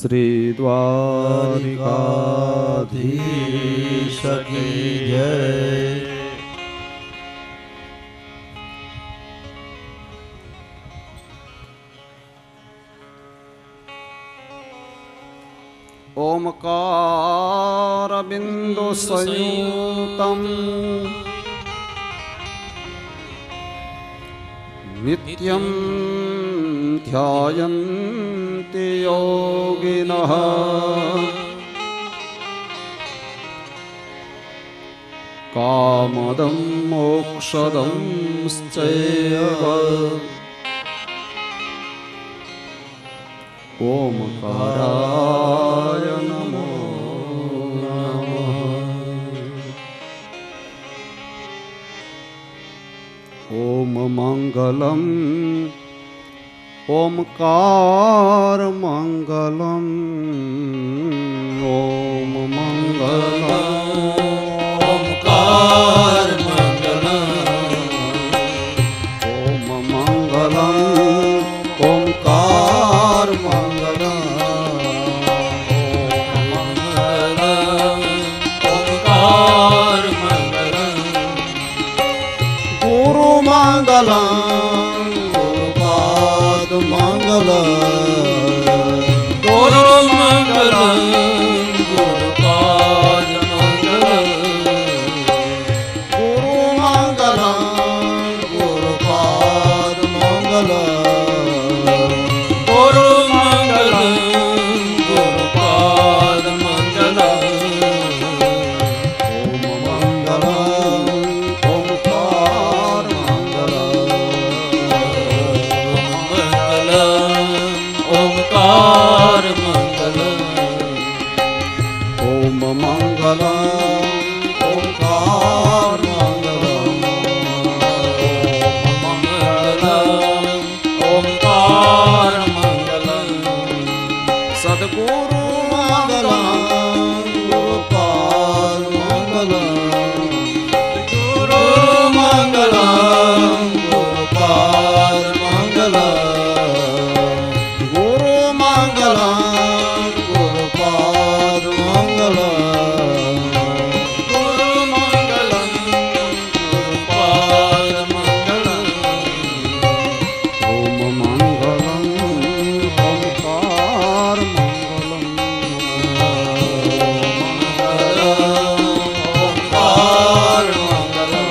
શ્રી દ્વારિકાધીશ કી જય. ઓમકાર બિંદુ સંયુતમ નિત્યમ ધ્યાયન્તિ યોગિનઃ કામદં મોક્ષદં ચૈવ ઓમકારાય નમો નમઃ. ઓમ મંગલમ ઓમકાર મંગલમ ઓમ મંગલમ ઓમકાર મંગલમ ઓમ મંગલમ ઓમકાર મંગલમ ઓમકાર મંગલમ ગુરુ મંગલમ ગુરુપાદ મંગલમ ગુરુ મંગલમ ગુરુપાદ મંગલમ ગુરુ મંગલમ ગુરુપાદ મંગલમ ગુરુ મંગલમ ગુરુપાદ મંગલમ ઓમ મંગલમ ઓમકાર મંગલમ ઓમકાર મંગલમ ઓમ મંગલમ ઓમકાર મંગલમ ઓમકાર મંગલમ સદગુરુ મંગલમ ગુરુપાદ મંગલમ ગુરુ મંગલમ ગુરુપાદ મંગલમ ગુરુ મંગલમ ગુરુપાદ મંગલમ ગુરુ મંગલમ ગુરુપાદ મંગલમ ઓમ મંગલમ ઓમકાર મંગલમ ઓમકાર મંગલમ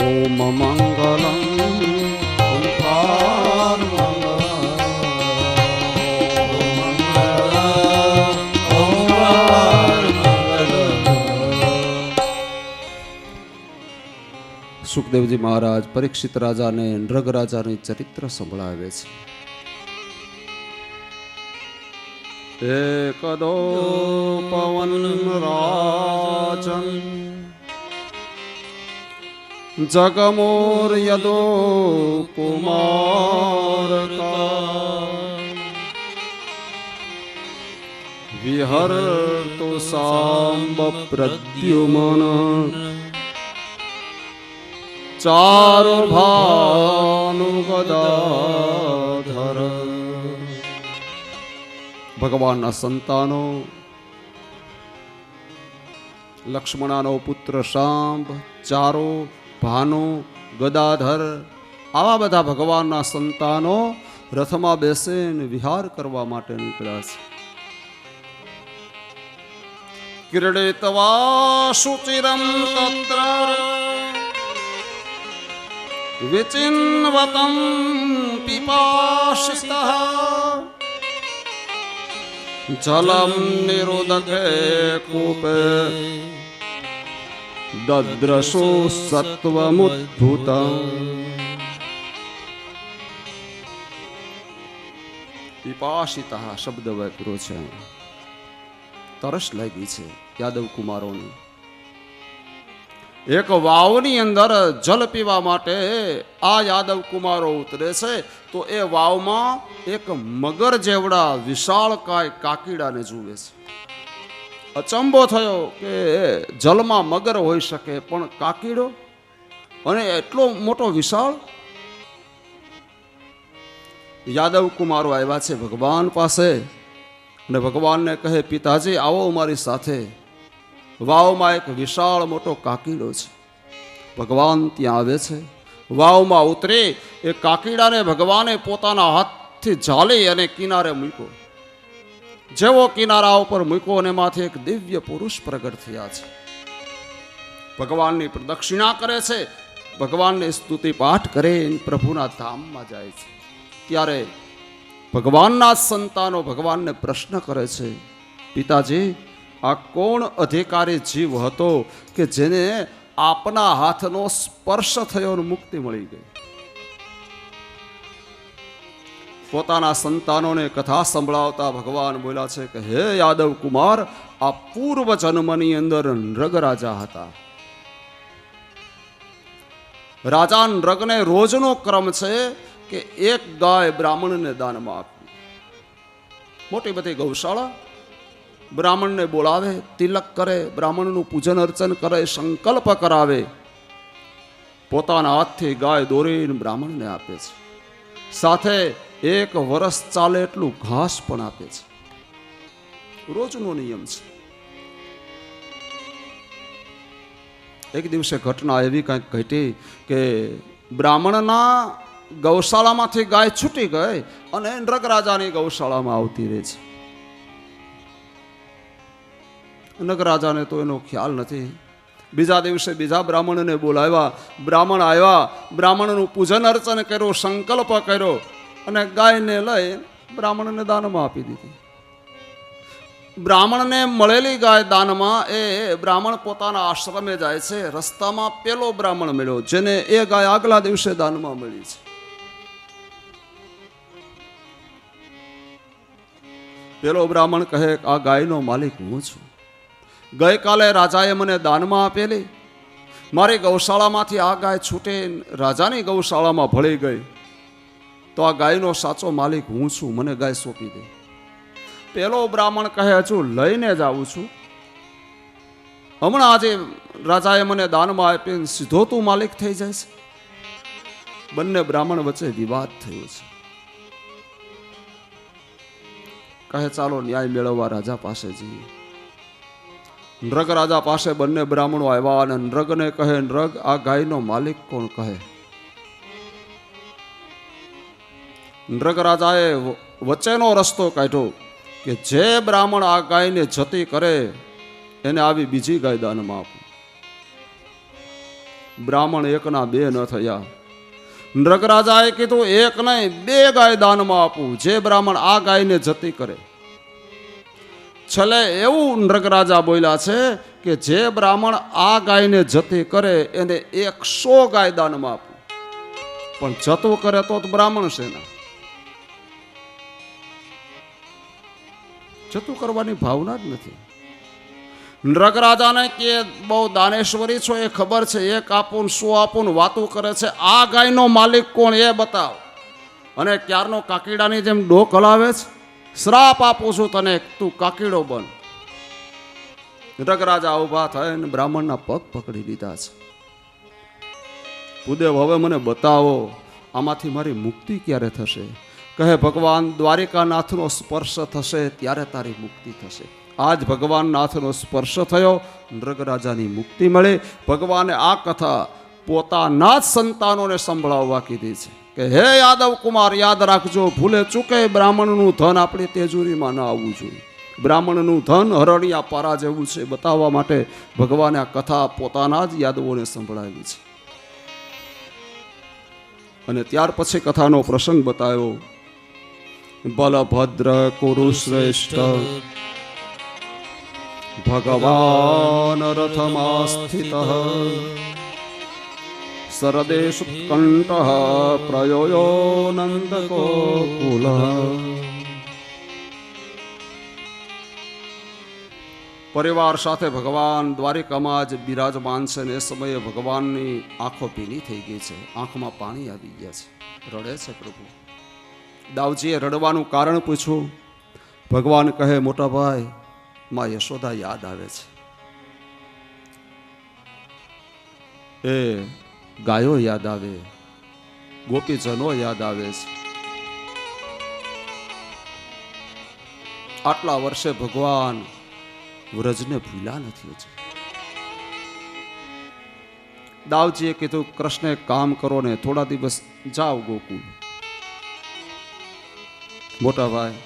ઓમ મંગલમ ઓમકાર સુખદેવજી મહારાજ પરીક્ષિત રાજાને નૃગ રાજાનું ચરિત્ર સંભળાવે છે. એકદો પવન રાજન જગમોર યદો કુમારકા વિહરતો સાંબ પ્રદ્યુમન ચારુ ભાનુ ગદાધર. ભગવાનના સંતાનો લક્ષ્મણાનો પુત્ર શાંબ, ચારો, ભાનુ, ગદાધર આવા બધા ભગવાનના સંતાનો રથમાં બેસીને વિહાર કરવા માટે નીકળ્યા છે. ક્રીડિતવા શુચિરમ તત્ર વિચિન્વતં પિપાસિતઃ જલમ નિરુદકે કૂપે દદ્રશો સત્વમુદ્ભુતં. પિપાસિતઃ શબ્દ વાપર્યો છે. તરસ લાગી છે યાદવ કુમારોને. એક વાવની અંદર જલ પીવા માટે આ યાદવ કુમારો ઉતરે છે તો એ વાવમાં એક મગર જેવડા વિશાળકાય કાકીડાને જુએ છે. અચંબો થયો કે જલમાં મગર હોઈ શકે પણ કાકીડો અને એટલો મોટો વિશાળ. યાદવ કુમારો આવ્યા છે ભગવાન પાસે અને ભગવાનને કહે, પિતાજી આવો અમારી સાથે. વાવમાં એક વિશાળ મોટો કાકીડો છે. ભગવાન ત્યાં આવે છે. વાવમાં ઉતરી એ કાકીડાને ભગવાને પોતાના હાથથી ઝાલી અને કિનારે મૂક્યો. જેવો કિનારા ઉપર મૂક્યો અને એમાંથી એક દિવ્ય પુરુષ પ્રગટ થયા છે. ભગવાનની પ્રદક્ષિણા કરે છે, ભગવાનની સ્તુતિ પાઠ કરે, પ્રભુના ધામમાં જાય છે. ત્યારે ભગવાનના સંતાનો ભગવાનને પ્રશ્ન કરે છે, પિતાજી આ કોણ અધિકારી જીવ હતો કે જેને આપના હાથનો સ્પર્શ થયો અને મુક્તિ મળી ગઈ? પોતાના સંતાનોને કથા સંભળાવતા ભગવાન બોલ્યા છે કે હે યાદવ કુમાર, આ પૂર્વ જન્મની અંદર નૃગ રાજા હતા. રાજા નૃગને રોજનો ક્રમ છે કે એક ગાય બ્રાહ્મણને દાનમાં આપવી. મોટી બધી ગૌશાળા, બ્રાહ્મણને બોલાવે, તિલક કરે, બ્રાહ્મણનું પૂજન અર્ચન કરે, સંકલ્પ કરાવે, પોતાના હાથથી ગાય દોરીને બ્રાહ્મણને આપે છે. સાથે એક વર્ષ ચાલે એટલું ઘાસ પણ આપે છે. રોજનો નિયમ છે. એક દિવસે ઘટના એવી કંઈક ઘટી કે બ્રાહ્મણના ગૌશાળામાંથી ગાય છૂટી ગઈ અને નૃગ રાજાની ગૌશાળામાં આવતી રહે છે. નૃગ રાજાને તો એનો ખ્યાલ નથી. બીજા દિવસે બીજા બ્રાહ્મણને બોલાવ્યા. બ્રાહ્મણ આવ્યા, બ્રાહ્મણનું પૂજન અર્ચન કર્યું, સંકલ્પ કર્યો અને ગાયને લઈ બ્રાહ્મણને દાનમાં આપી દીધી. બ્રાહ્મણને મળેલી ગાય દાનમાં એ બ્રાહ્મણ પોતાના આશ્રમે જાય છે. રસ્તામાં પેલો બ્રાહ્મણ મળ્યો જેને એ ગાય આગલા દિવસે દાનમાં મળી છે. પેલો બ્રાહ્મણ કહે, આ ગાયનો માલિક હું છું. ગઈકાલે રાજાએ મને દાનમાં આપેલી. મારી ગૌશાળામાંથી આ ગાય છૂટે રાજાની ગૌશાળામાં ભળી ગઈ, તો આ ગાયનો સાચો માલિક હું છું, મને ગાય સોંપી દે. પેલો બ્રાહ્મણ કહે, હજુ લઈને જ આવું છું. હમણાં આજે રાજાએ મને દાનમાં આપીને સીધો તું માલિક થઈ જાય છે. બંને બ્રાહ્મણ વચ્ચે વિવાદ થયો છે. કહે ચાલો ન્યાય મેળવવા રાજા પાસે જઈએ. નૃગ રાજા પાસે બંને બ્રાહ્મણો આવ્યા અને નૃગને કહે, નૃગ આ ગાયનો માલિક કોણ કહે? નૃગ રાજાએ વચ્ચેનો રસ્તો કાઢ્યો કે જે બ્રાહ્મણ આ ગાયને જતી કરે એને આવી બીજી ગાય દાનમાં આપો. બ્રાહ્મણ એકના બે ન થયા. નૃગ રાજાએ કીધું એક નહીં, બે ગાય દાનમાં આપું જે બ્રાહ્મણ આ ગાયને જતી કરે. છેલ્લે એવું નૃગ રાજા બોલ્યા છે કે જે બ્રાહ્મણ આ ગાયને જતી કરે એને 100 ગાય દાનમાં આપું, પણ જતું કરે તો બ્રાહ્મણ છે ના. જતું કરવાની ભાવના જ નથી. નૃગ રાજાને કે બહુ દાનેશ્વરી છો એ ખબર છે, એક આપું 100 આપું વાતું કરે છે. આ ગાયનો માલિક કોણ એ બતાવ. અને ક્યારનો કાકીડાની જેમ ડોક હલાવે છે. શ્રાપ આપું છું તને, તું કાકીડો બન. નૃગ રાજા ઉભા થઈને બ્રાહ્મણના પગ પકડી લીધા છે. ભૂદેવ હવે મને બતાવો આમાંથી મારી મુક્તિ ક્યારે થશે? કહે ભગવાન દ્વારિકાનાથનો સ્પર્શ થશે ત્યારે તારી મુક્તિ થશે. આજ ભગવાન નાથનો સ્પર્શ થયો, નૃગ રાજાની મુક્તિ મળી. ભગવાને આ કથા પોતાના જ સંતાનોને સંભળાવવા કીધી છે કે હે યાદવ કુમાર, યાદ રાખજો, ભૂલે ચૂકે બ્રાહ્મણનું ધન આપણી તેજુરીમાં ન આવવું જોઈએ. બ્રાહ્મણનું ધન હરણિયા પારા જેવું છે બતાવવા માટે ભગવાને આ કથા પોતાના જ યાદવોને સંભળાવી છે. અને ત્યાર પછી કથાનો પ્રસંગ બતાવ્યો. બલભદ્ર કુરુશ્રેષ્ઠ ભગવાન રથમાં સ્થિત સરદેશુત્કંઠ પ્રયોયો નંદગોકુલ. પરિવાર સાથે ભગવાન દ્વારિકામાં જ બિરાજમાન છે ને એ સમયે ભગવાનની આંખો ભીની થઈ ગઈ છે, આંખમાં પાણી આવી ગયા છે, રડે છે પ્રભુ. દાવજીએ રડવાનું કારણ પૂછ્યું. ભગવાન કહે મોટા ભાઈ, માં યશોદા યાદ આવે છે. એ ગાયો યાદ આવે, ગોપીજનો યાદ આવે છે. આટલા વર્ષે ભગવાન વ્રજને ભૂલ્યા નથી હજી. દાવજીએ કીધું કૃષ્ણ એક કામ કરો ને થોડા દિવસ જાઓ ગોકુળ. મોટા ભાઈ,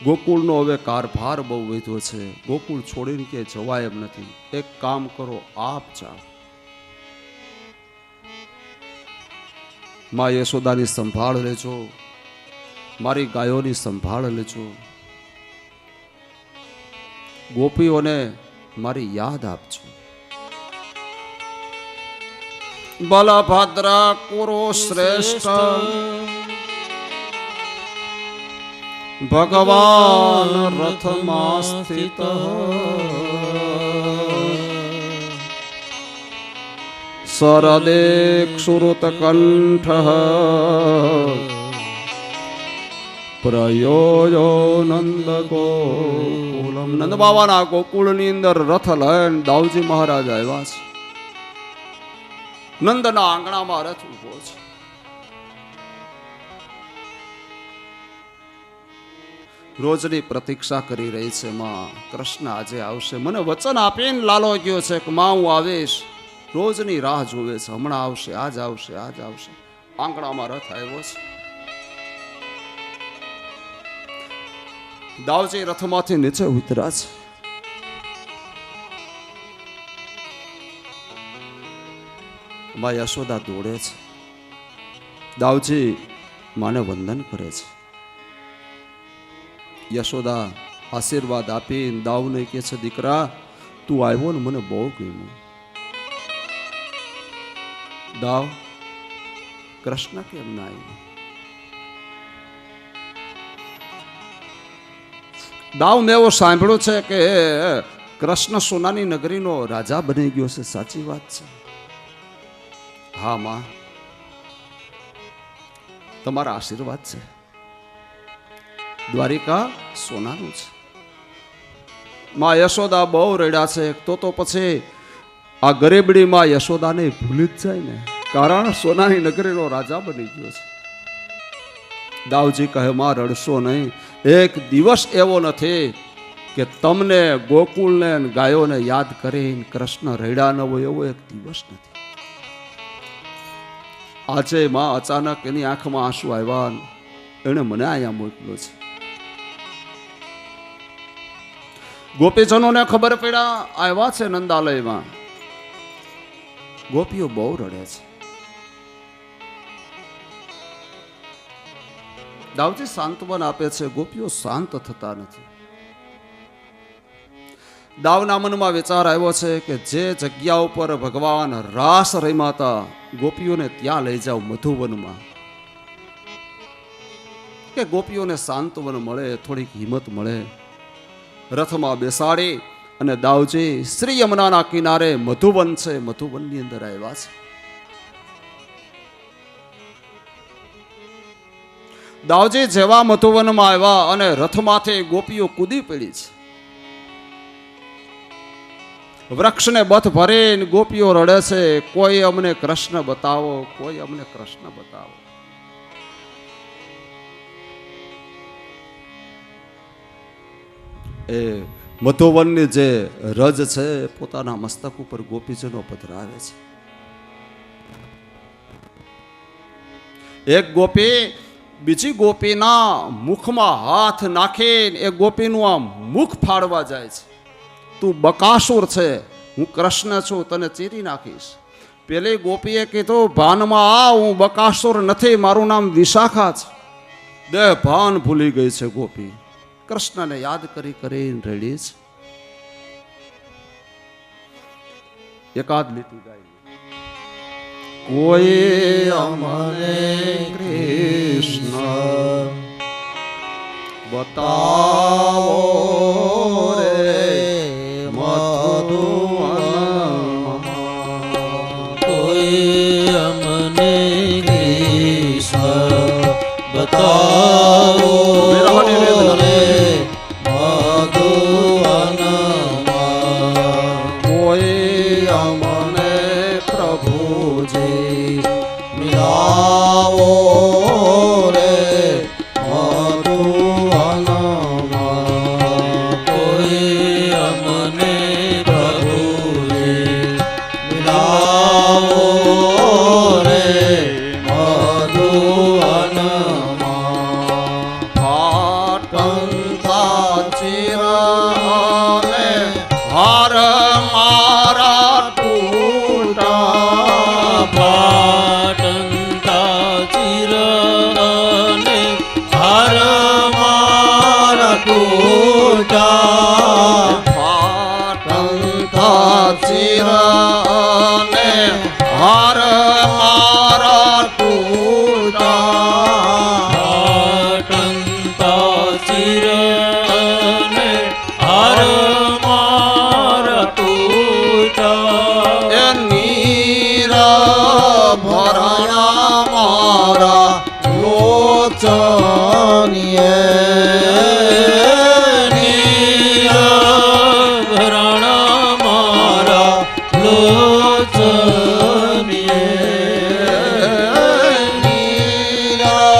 ગોકુળનો હવે કારભાર બહુ વધ્યો છે, ગોકુળ છોડીને કે જવાય એમ નથી. એક કામ કરો, આપ જાઓ. મા યશોદાની સંભાળ લેજો, મારી ગાયોની સંભાળ લેજો, ગોપીઓને મારી યાદ આપજો. બલભદ્ર કુરુ શ્રેષ્ઠ ભગવાન રથમાં સ્થિત સરદેક સુરત કંઠ પ્રયોજો નંદ ગોકુલમ. નંદ બાબાના ગોકુળની અંદર રથ લઈને દાઉજી મહારાજ આવ્યા છે. નંદના આંગણામાં રથ ઉભો છે. રોજની પ્રતીક્ષા કરી રહી છે માં, કૃષ્ણ આજે આવશે. મને વચન આપીને લાલો ગયો છે કે માં હું આવીશ. રોજની રાહ જોવે છે, હમણાં આવશે, આજ આવશે, આજ આવશે. આંગણામાં રથ આવ્યો છે. દાવજી રથમાંથી નીચે ઉતર્યા છે. માં યશોદા દોડે છે. દાવજી માને વંદન કરે છે. યશોદા આશીર્વાદ આપીને દાવને કહે છે, દીકરા તું આવ્યો ને મને બહુ ગમ્યું. દાવ, કૃષ્ણ કેમ ના આવ્યો? દાવ, મેં એવું સાંભળ્યું છે કે કૃષ્ણ સોનાની નગરીનો રાજા બની ગયો છે, સાચી વાત છે? હા માં, તમારા આશીર્વાદ છે. દ્વારિકા સોનાનું છે. માં યશોદા બહુ રડ્યા છે. તો પછી આ ગરીબડી માં યશોદાને ભૂલી જ જાય ને, કારણ સોનાની નગરીનો રાજા બની ગયો છે. દાવજી કહે, માં રડશો નહીં. એક દિવસ એવો નથી કે તમને ગોકુળને ગાયોને યાદ કરીને કૃષ્ણ રડ્યા ન હોય, એવો એક દિવસ નથી. આજે માં અચાનક એની આંખમાં આંસુ આવ્યા, એને મને અહીંયા મોકલ્યો છે. ગોપીજનોને ખબર પડ્યા આવ્યા છે નંદાલયમાં. ગોપીઓ બહુ રડે છે. દાવજી સાંત્વન આપે છે, ગોપીઓ શાંત થતા નથી. દાવના મનમાં વિચાર આવ્યો છે કે જે જગ્યા ઉપર ભગવાન રાસ રમ્યા, ગોપીઓને ત્યાં લઈ જાવ મધુવનમાં, કે ગોપીઓને સાંત્વન મળે, થોડીક હિંમત મળે. રથમાં બેસાડી અને દાવજી શ્રી યમુનાના કિનારે મધુવન છે, મધુવનની અંદર આવ્યા છે. દાવજી જેવા મધુવનમાં આવ્યા અને રથમાંથી ગોપીઓ કૂદી પડી છે. વૃક્ષને બથ ભરીને ગોપીઓ રડે છે, કોઈ અમને કૃષ્ણ બતાવો, કોઈ અમને કૃષ્ણ બતાવો. એ મધુવનની જે રજ છે પોતાના મસ્તક ઉપર ગોપીજનો પધરાવે છે. એક ગોપી બીજી ગોપીના મુખમાં હાથ નાખીને એ ગોપીનું આ મુખ ફાડવા જાય છે. તું બકાસુર છે, હું કૃષ્ણ છું, તને ચીરી નાખીશ. પેલી ગોપીએ કીધું, ભાનમાં આ, હું બકાસુર નથી, મારું નામ વિશાખા છે. દેહ ભાન ભૂલી ગઈ છે ગોપી. કૃષ્ણને યાદ કરી કરીને રડી છે. એકાદ લીટી ગાઈ. કોઈ અમને કૃષ્ણ બતાવો રે મધુવનમાં, કોઈ અમને કૃષ્ણ બતાવો રે મધુવનમાં, કોઈ અમને પ્રભુજી મિલાવો રે મધુવનમાં. કંકા ચિરાને હાર મારા તૂટા પાટંતા ચિરને હાર મારા તૂટા પાટંતા ચિરાને હાર મારા તૂટા પાટંતા ચિરને હાર મારા તૂટા એ નીરા ભરણા મારા લોચનીએ ભરણા મારા લોચનીએ નીરા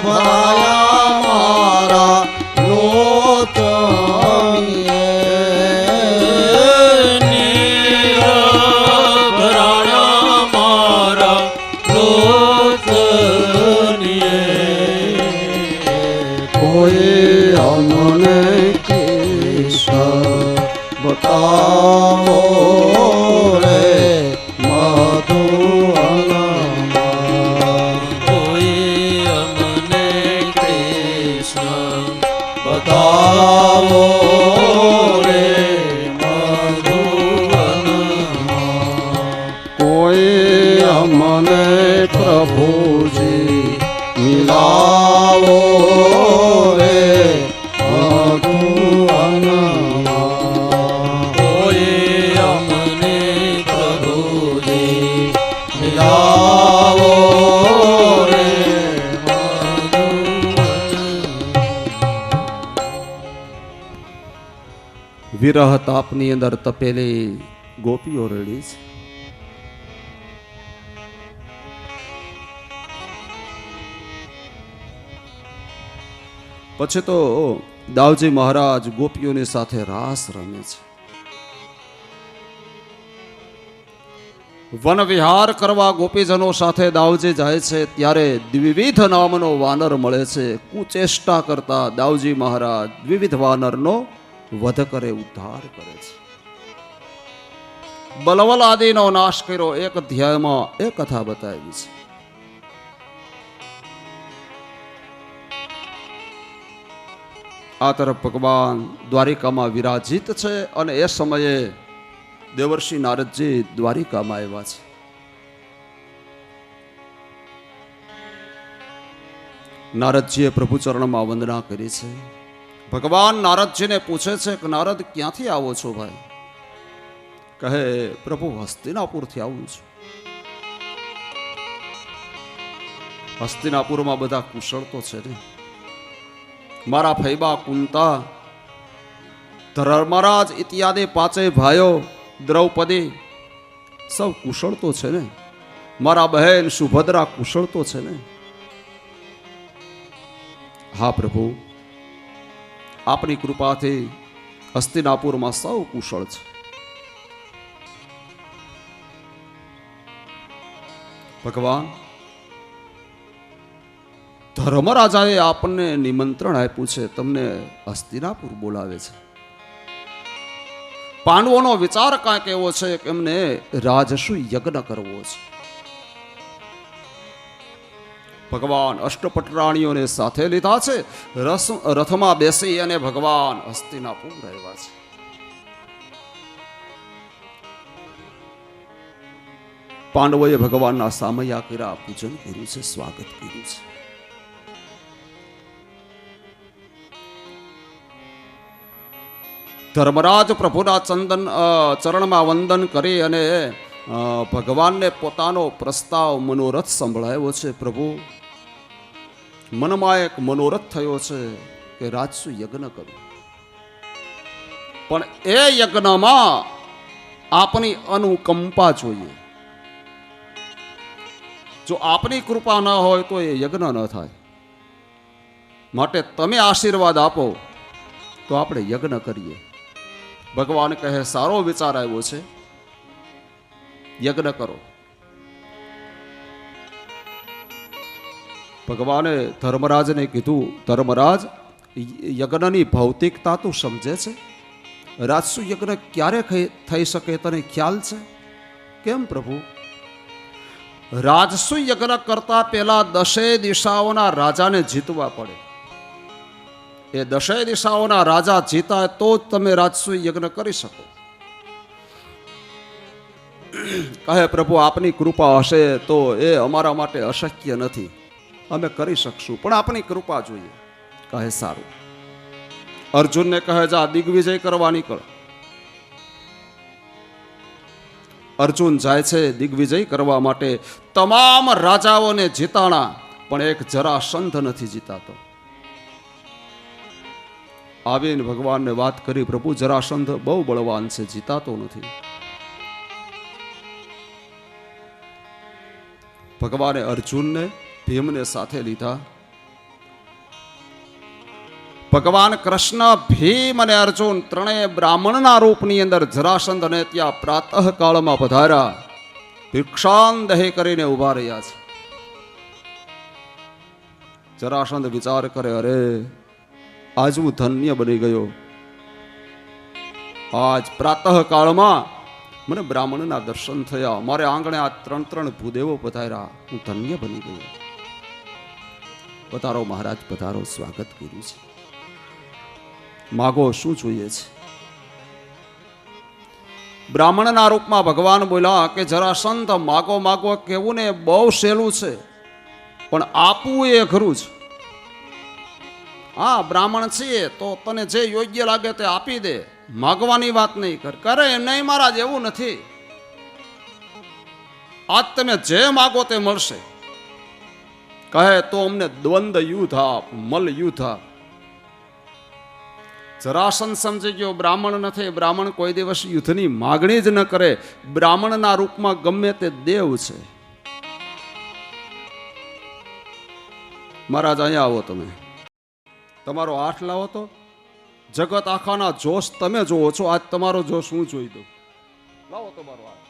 ભરણા મારા લોચનીએ ભરણા મારા લોચનીએ કોઈ અમને કૃષ્ણ બતાવો રે મધુવનમાં કોઈ અમને કૃષ્ણ બતાવો રે મધુવનમાં કોઈ અમને પ્રભુજી મિલાવો રે મધુવનમાં કોઈ અમને પ્રભુજી મિલાવો રે વિરહ તાપની અંદર તપેલી ગોપીઓ રેડી છે. પછી તો દાવજી મહારાજ ગોપીઓની સાથે રાસ રમે છે. વન વિહાર કરવા ગોપીજનો સાથે દાવજી જાય છે ત્યારે દ્વિવિધ નામનો વાનર મળે છે. કુચેષ્ટા કરતા દાવજી મહારાજ વિવિધ વાનરનો વધ કરે, ઉદ્ધાર કરે છે. બલવલ આદિનો નાશ કર્યો. એક અધ્યાયમાં એ કથા બતાવી છે. આ તરફ ભગવાન દ્વારિકામાં વિરાજિત છે અને એ સમયે દેવર્ષિ નારદજી દ્વારિકામાં આવ્યા છે. નારદજીએ પ્રભુ ચરણમાં વંદના કરી છે. ભગવાન નારદજીને પૂછે છે કે નારદ ક્યાંથી આવો છો ભાઈ? કહે પ્રભુ હસ્તિનાપુરથી આવું છું. હસ્તિનાપુરમાં બધા કુશળ તો છે ને. મારા ફૈબા કુંતા, ધર્મરાજ ઇત્યાદિ પાંચેય ભાઈઓ, દ્રૌપદી સૌ કુશળ તો છે ને. મારા બહેન સુભદ્રા કુશળ તો છે ને. હા પ્રભુ, આપની કૃપાથી હસ્તિનાપુરમાં સૌ કુશળ છે. ભગવાન, ધર્મરાજાએ આપણને નિમંત્રણ આપ્યું છે, તમને હસ્તિનાપુર બોલાવે છે. પાંડવોનો વિચાર કાંઈક એવો છે કે એમને રાજસુ યજ્ઞ કરવો છે. ભગવાન અષ્ટપટરાણીઓને સાથે લીધા છે. રથમાં બેસી અને ભગવાન હસ્તિનાપુર આવ્યા છે. પાંડવોએ ભગવાનના સામૈયા કર્યા, પૂજન કર્યું છે, સ્વાગત કર્યું છે. ધર્મરાજ પ્રભુના ચરણમાં વંદન કરી અને ભગવાનને પોતાનો પ્રસ્તાવ મનોરથ સંભળાયો છે. પ્રભુ, મનમાં એક મનોરથ થયો છે કે રાજસુ યજ્ઞ કરું, પણ એ યજ્ઞમાં આપની અનુકંપા જોઈએ. જો આપની કૃપા ન હોય તો એ યજ્ઞ ન થાય. માટે તમે આશીર્વાદ આપો તો આપણે યજ્ઞ કરીએ. ભગવાન કહે સારો વિચાર આવ્યો છે, યજ્ઞ કરો. ભગવાને ધર્મરાજને કીધું, ધર્મરાજ યજ્ઞની ભૌતિકતા તું સમજે છે? રાજસુ યજ્ઞ ક્યારે થઈ શકે તને ખ્યાલ છે? કેમ પ્રભુ? રાજસુ યજ્ઞ કરતા પહેલા 10 દિશાઓના રાજાને જીતવા પડે. એ 10 દિશાઓના રાજા જીતાય તો જ તમે રાજસુ યજ્ઞ કરી શકો. કહે પ્રભુ આપની કૃપા હશે તો એ અમારા માટે અશક્ય નથી, અમે કરી શકશું, પણ આપની કૃપા જોઈએ. કહે સારું. અર્જુનને કહે જા દિગ્વિજય કરવા નીકળ. અર્જુન જાય છે દિગ્વિજય કરવા માટે. તમામ રાજાઓને જીતાણા, પણ એક જરાસંધ નથી જીતાતો. આવીને ભગવાનને વાત કરી, પ્રભુ જરાસંધ બહુ બળવાન છે, જીતાતો નથી. ભગવાને અર્જુનને ભીમને સાથે લીધા. ભગવાન કૃષ્ણ, ભીમ અને અર્જુન ત્રણેય બ્રાહ્મણના રૂપની અંદર જરાસંધને ત્યાં પ્રાતઃ કાળમાં પધાર્યા. ભિક્ષાંદેહી કરીને ઉભા રહ્યા છે. જરાસંધ વિચાર કરે, અરે આજ હું ધન્ય બની ગયો. આજ પ્રાતઃ કાળમાં મને બ્રાહ્મણના દર્શન થયા, મારે આંગણે આ 3 ભૂદેવો પધાર્યા, હું ધન્ય બની ગયો. પધારો મહારાજ, પધારો, સ્વાગત કર્યું છે. માગો, શું જોઈએ છે? બ્રાહ્મણના રૂપમાં ભગવાન બોલ્યા કે જરાસંધ, માગો માગો કેવું ને બહુ સહેલું છે, પણ આપવું એ અઘરું છે. હા, બ્રાહ્મણ છીએ તો તને જે યોગ્ય લાગે તે આપી દે, માગવાની વાત નહીં કર. કરે નહીં મહારાજ, એવું નથી. આજ તમે જે માગો તે મળશે. કહે તો અમને દ્વંદ યુદ્ધ આપ, મલ યુદ્ધ આપ. જરાસંધ સમજી ગયો બ્રાહ્મણ નથી. બ્રાહ્મણ કોઈ દિવસ યુદ્ધની માગણી જ ન કરે. બ્રાહ્મણના રૂપમાં ગમે તે દેવ છે. મહારાજ અહીંયા આવો, તમે તમારો હાથ લાવો તો જગત આખાના જોશ તમે જોવો છો, આજ તમારો જોશ હું જોઈ દઉં. લાવો તમારો હાથ.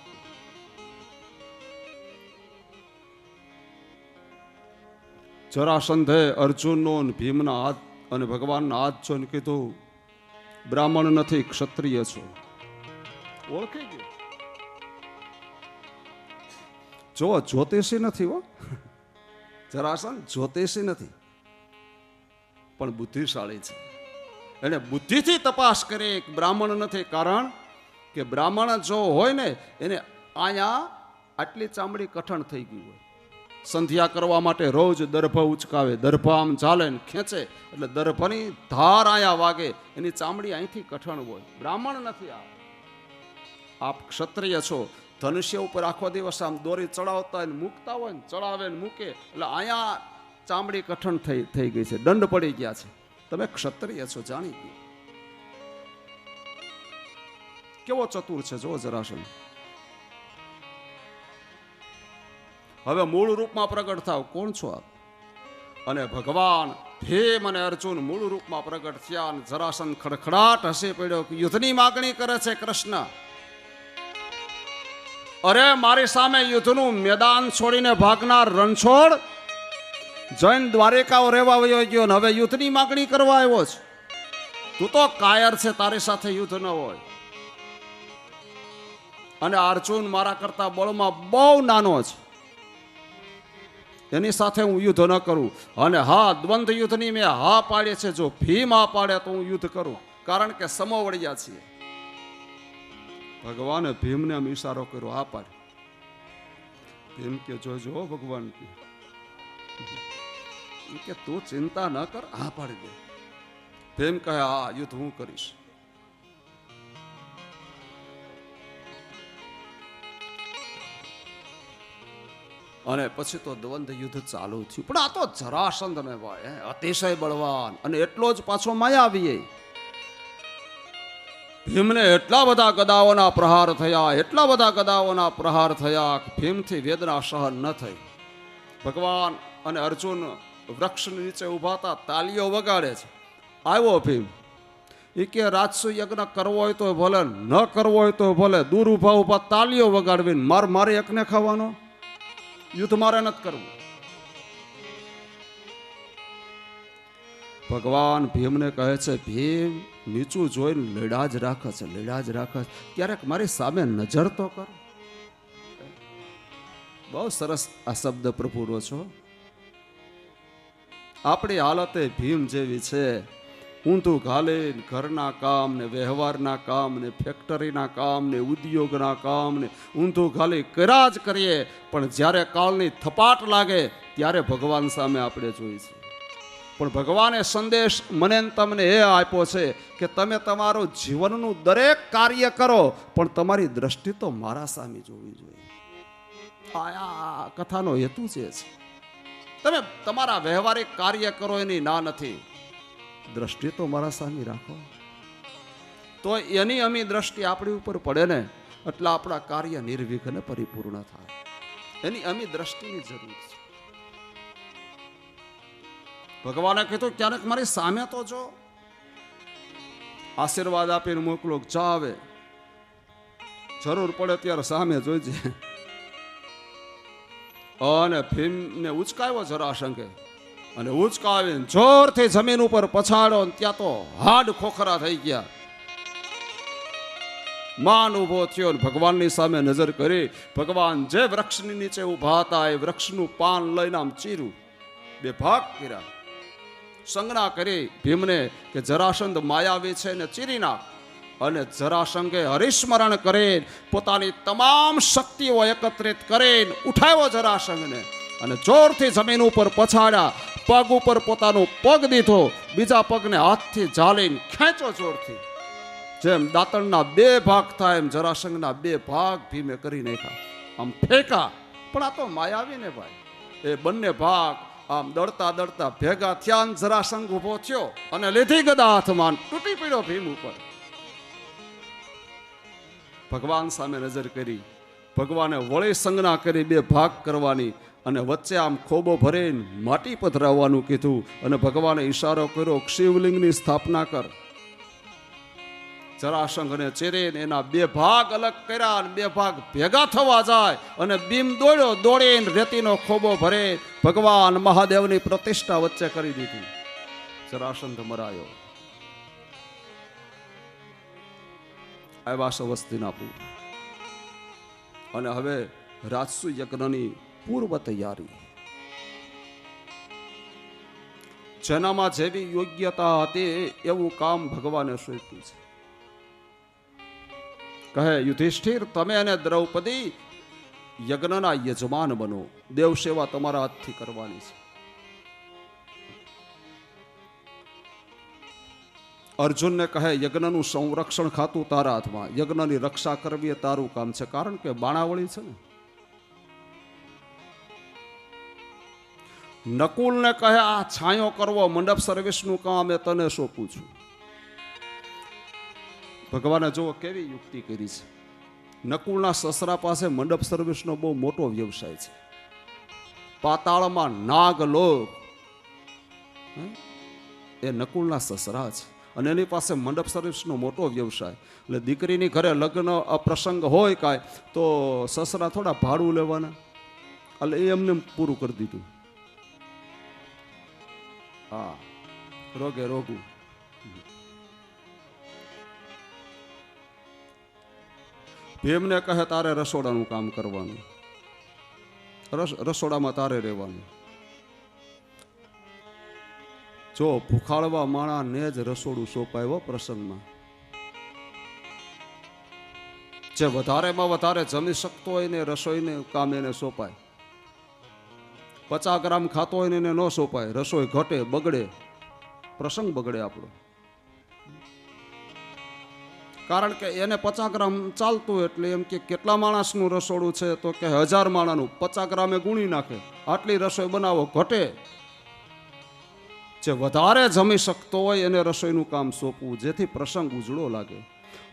જરાસંધે અર્જુનનો ભીમના હાથ અને ભગવાનના હાથ જોઈને કીધું, બ્રાહ્મણ નથી, ક્ષત્રિય છો. ઓળખી ગયો. જો જ્યોતિષી નથી હો, જરાસંધ જ્યોતિષી નથી, પણ બુદ્ધિશાળી છે. એને બુદ્ધિથી તપાસ કરી, બ્રાહ્મણ નથી. કારણ કે બ્રાહ્મણ જો હોય ને, એને અહીંયા આટલી ચામડી કઠણ થઈ ગઈ હોય. સંધ્યા કરવા માટે રોજ દર્ભ ઉચકાવે, દર્ભ આમ ચાલે ને ખેંચે એટલે દર્ભની ધાર અહીંયા વાગે, એની ચામડી અહીંથી કઠણ હોય. બ્રાહ્મણ નથી. આપ ક્ષત્રિય છો. ધનુષ્ય ઉપર આખો દિવસ આમ દોરી ચડાવતા હોય ને મૂકતા હોય ને, ચડાવે ને મૂકે એટલે અહીંયા ચામડી કઠણ થઈ ગઈ છે, દંડ પડી ગયા છે. તમે ક્ષત્રિય છો, જાણી ગયું. કેવો ચતુર છે જો જરાસંધ. હવે મૂળ રૂપમાં પ્રગટ થાવ, કોણ છો આપ? અને ભગવાન ભીમ અને અર્જુન મૂળ રૂપમાં પ્રગટ થયા. અને જરાસંધ ખડખડાટ હસી પડ્યો કે યુદ્ધની માગણી કરે છે કૃષ્ણ. અરે મારી સામે યુદ્ધનું મેદાન છોડીને ભાગનાર રણછોડ જૈન દ્વારિકાઓ રહેવા વયો ગયો ને હવે યુદ્ધની માગણી કરવા આવ્યો છે. તું તો કાયર છે, તારી સાથે યુદ્ધ ન હોય. અને અર્જુન મારા કરતા બળમાં બહુ નાનો છે, એની સાથે હું યુદ્ધ ન કરું. અને હા, દ્વંદ યુદ્ધની મેં હા પાડી છે. જો ભીમ હા પાડે તો હું યુદ્ધ કરું, કારણ કે સમોવડિયા છીએ. ભગવાને ભીમને આમ ઈશારો કર્યો, હા પાડ. ભીમ કે જોજો ભગવાન કે તું ચિંતા ન કર, હા પાડી દે. ભીમ કહે હા, યુદ્ધ હું કરીશ. અને પછી તો દ્વંદ યુદ્ધ ચાલુ થયું. પણ આ તો જરાસંધ ને ભાઈ અતિશય બળવાન, અને એટલો જ પાછો માયાવી. ભીમને એટલા બધા ગદાઓના પ્રહાર થયા, એટલા બધા ગદાઓના પ્રહાર થયા, ભીમથી વેદના સહન ન થઈ. ભગવાન અને અર્જુન વૃક્ષ નીચે ઉભા હતા, તાલીઓ વગાડે છે. આવ્યો ભીમ. એ કે રાજસુ યજ્ઞ કરવો હોય તો ભલે, ન કરવો હોય તો ભલે, દૂર ઉભા ઉભા તાલીઓ વગાડવીને મારે એકને ખાવાનો, યુદ્ધ મારે નથી કરવું. ભગવાન ભીમને કહે છે, ભીમ નીચું જોઈને લેડા જ રાખે છે, લેડા જ રાખે છે, ક્યારેક મારી સામે નજર તો કર. બહુ સરસ આ શબ્દ પ્રભુનો છો. આપણી હાલત એ ભીમ જેવી છે. ઊંધું ઘાલે ઘરના કામ ને વ્યવહારના કામ ને ફેક્ટરીના કામ ને ઉદ્યોગના કામ ને ઊંધું ઘાલી કર્યા જ કરીએ, પણ જ્યારે કાળની થપાટ લાગે ત્યારે ભગવાન સામે આપણે જોઈએ છીએ. પણ ભગવાને સંદેશ મને ને તમને એ આપ્યો છે કે તમે તમારું જીવનનું દરેક કાર્ય કરો, પણ તમારી દ્રષ્ટિ તો મારા સામે જોવી જોઈએ. આ કથાનો હેતુ છે. તમે તમારા વ્યવહારિક કાર્ય કરો એની ના નથી, દ્રષ્ટિ તો મારા સામે રાખો. તો એની અમી દ્રષ્ટિ આપણી ઉપર પડે ને એટલે આપણા કાર્ય નિર્વિઘ્ને પરિપૂર્ણ થાય. એની અમી દ્રષ્ટિની જરૂર છે. ભગવાને કીધું ક્યારેક મારી સામે તો જો. આશીર્વાદ આપીને મોકલો, જાવે જરૂર પડે ત્યારે સામે જોઈજે. અને ભીમને ઉચકાવ્યો જરાસંઘે, અને ઉચકાવીને જોરથી જમીન ઉપર પછાડ્યો, ત્યાં તો હાડ ખોખરા થઈ ગયા. માન ઉભો થયો, ભગવાનની સામે નજર કરી. ભગવાન જે વૃક્ષની નીચે ઉભા હતા એ વૃક્ષનું પાન લઈને આમ ચીર્યું, બે ભાગ કર્યા, સંજ્ઞા કરી ભીમને કે જરાસંઘ માયાવી છે ને ચીરી નાખ. અને જરાસંઘે હરિસ્મરણ કરીને પોતાની તમામ શક્તિઓ એકત્રિત કરીને ઉઠાવ્યો જરાસંઘને, અને જોરથી જમીન ઉપર પછાડ્યા. પગ ઉપર પોતાનો પગ દીધો, બીજા પગને હાથથી ઝાલીને ખેંચો જોરથી. જેમ દાંતણના બે ભાગ થાય એમ જરાસંઘના બે ભાગ ભીમે કરી નાખ્યા, આમ ફેંકા. પણ આ તો માયાવી ને ભાઈ, એ બંને ભાગ આમ દળતા દળતા ભેગા થયા. જરાસંઘ ઉભો થયો અને લીધી ગદા હાથમાં, તૂટી પડ્યો ભીમ ઉપર. ભગવાન સામે નજર કરી, ભગવાને વળી સંજ્ઞા કરી બે ભાગ કરવાની, અને વચ્ચે આમ ખોબો ભરીને માટી પધરાવવાનું કીધું. અને ભગવાને ઈશારો કર્યો, શિવલિંગની સ્થાપના કર. જરાસંઘને ચીરીને એના બે ભાગ અલગ કર્યા, અને બે ભાગ ભેગા થવા જાય. અને ભીમ દોડ્યો, દોડીને રેતીનો ખોબો ભરે ભગવાન મહાદેવની પ્રતિષ્ઠા વચ્ચે કરી દીધી. જરાસંઘ મરાયો. આવ્યા હસ્તિનાપુર, અને હવે રાજસુ યજ્ઞની પૂર્વ તૈયારી. જેનામાં જેવી યોગ્યતા હતી એવું કામ ભગવાને સોંપ્યું છે. કહે, યુધિષ્ઠિર તમે અને દ્રૌપદી યજ્ઞના યજમાન બનો, દેવ સેવા તમારા હાથથી કરવાની છે. અર્જુનને કહે, યજ્ઞનું સંરક્ષણ ખાતું તારા હાથમાં, યજ્ઞની રક્ષા કરવી એ તારું કામ છે, કારણ કે બાણાવળી છે ને. નકુલને કહે, આ છાંયો કરવો, મંડપ સર્વિસનું કામ એ તને સોંપું છું. ભગવાને જુઓ કેવી યુક્તિ કરી છે. નકુલના સસરા પાસે મંડપ સર્વિસનો બહુ મોટો વ્યવસાય છે. પાતાળમાં નાગલોક એ નકુલના સસરા છે, અને એની પાસે મંડપ સર્વિસનો મોટો વ્યવસાય. એટલે દીકરીની ઘરે લગ્ન પ્રસંગ હોય કાંઈ તો સસરા થોડા ભાડું લેવાના, એટલે એ એમને પૂરું કરી દીધું. હા, રોગે રોગું. ભીમને કહે, તારે રસોડાનું કામ કરવાનું, રસોડામાં તારે રહેવાનું. જો ભૂખાળવા માણાને જ રસોડું સોંપાયો પ્રસંગમાં. જે વધારેમાં વધારે જમી શકતો હોય ને રસોઈને કામ એને સોંપાય. 50 ગ્રામ ખાતો હોય ને એને ન સોંપાય. રસોઈ ઘટે, બગડે, પ્રસંગ બગડે આપણો. કારણ કે એને 50 ગ્રામ ચાલતું, એટલે એમ કે કેટલા માણસનું રસોડું છે, તો કે 1000 માણસનું, 50 ગ્રામે ગુણી નાખે, આટલી રસોઈ બનાવો, ઘટે. જે વધારે જમી શકતો હોય એને રસોઈનું કામ સોંપવું, જેથી પ્રસંગ ઉજળો લાગે.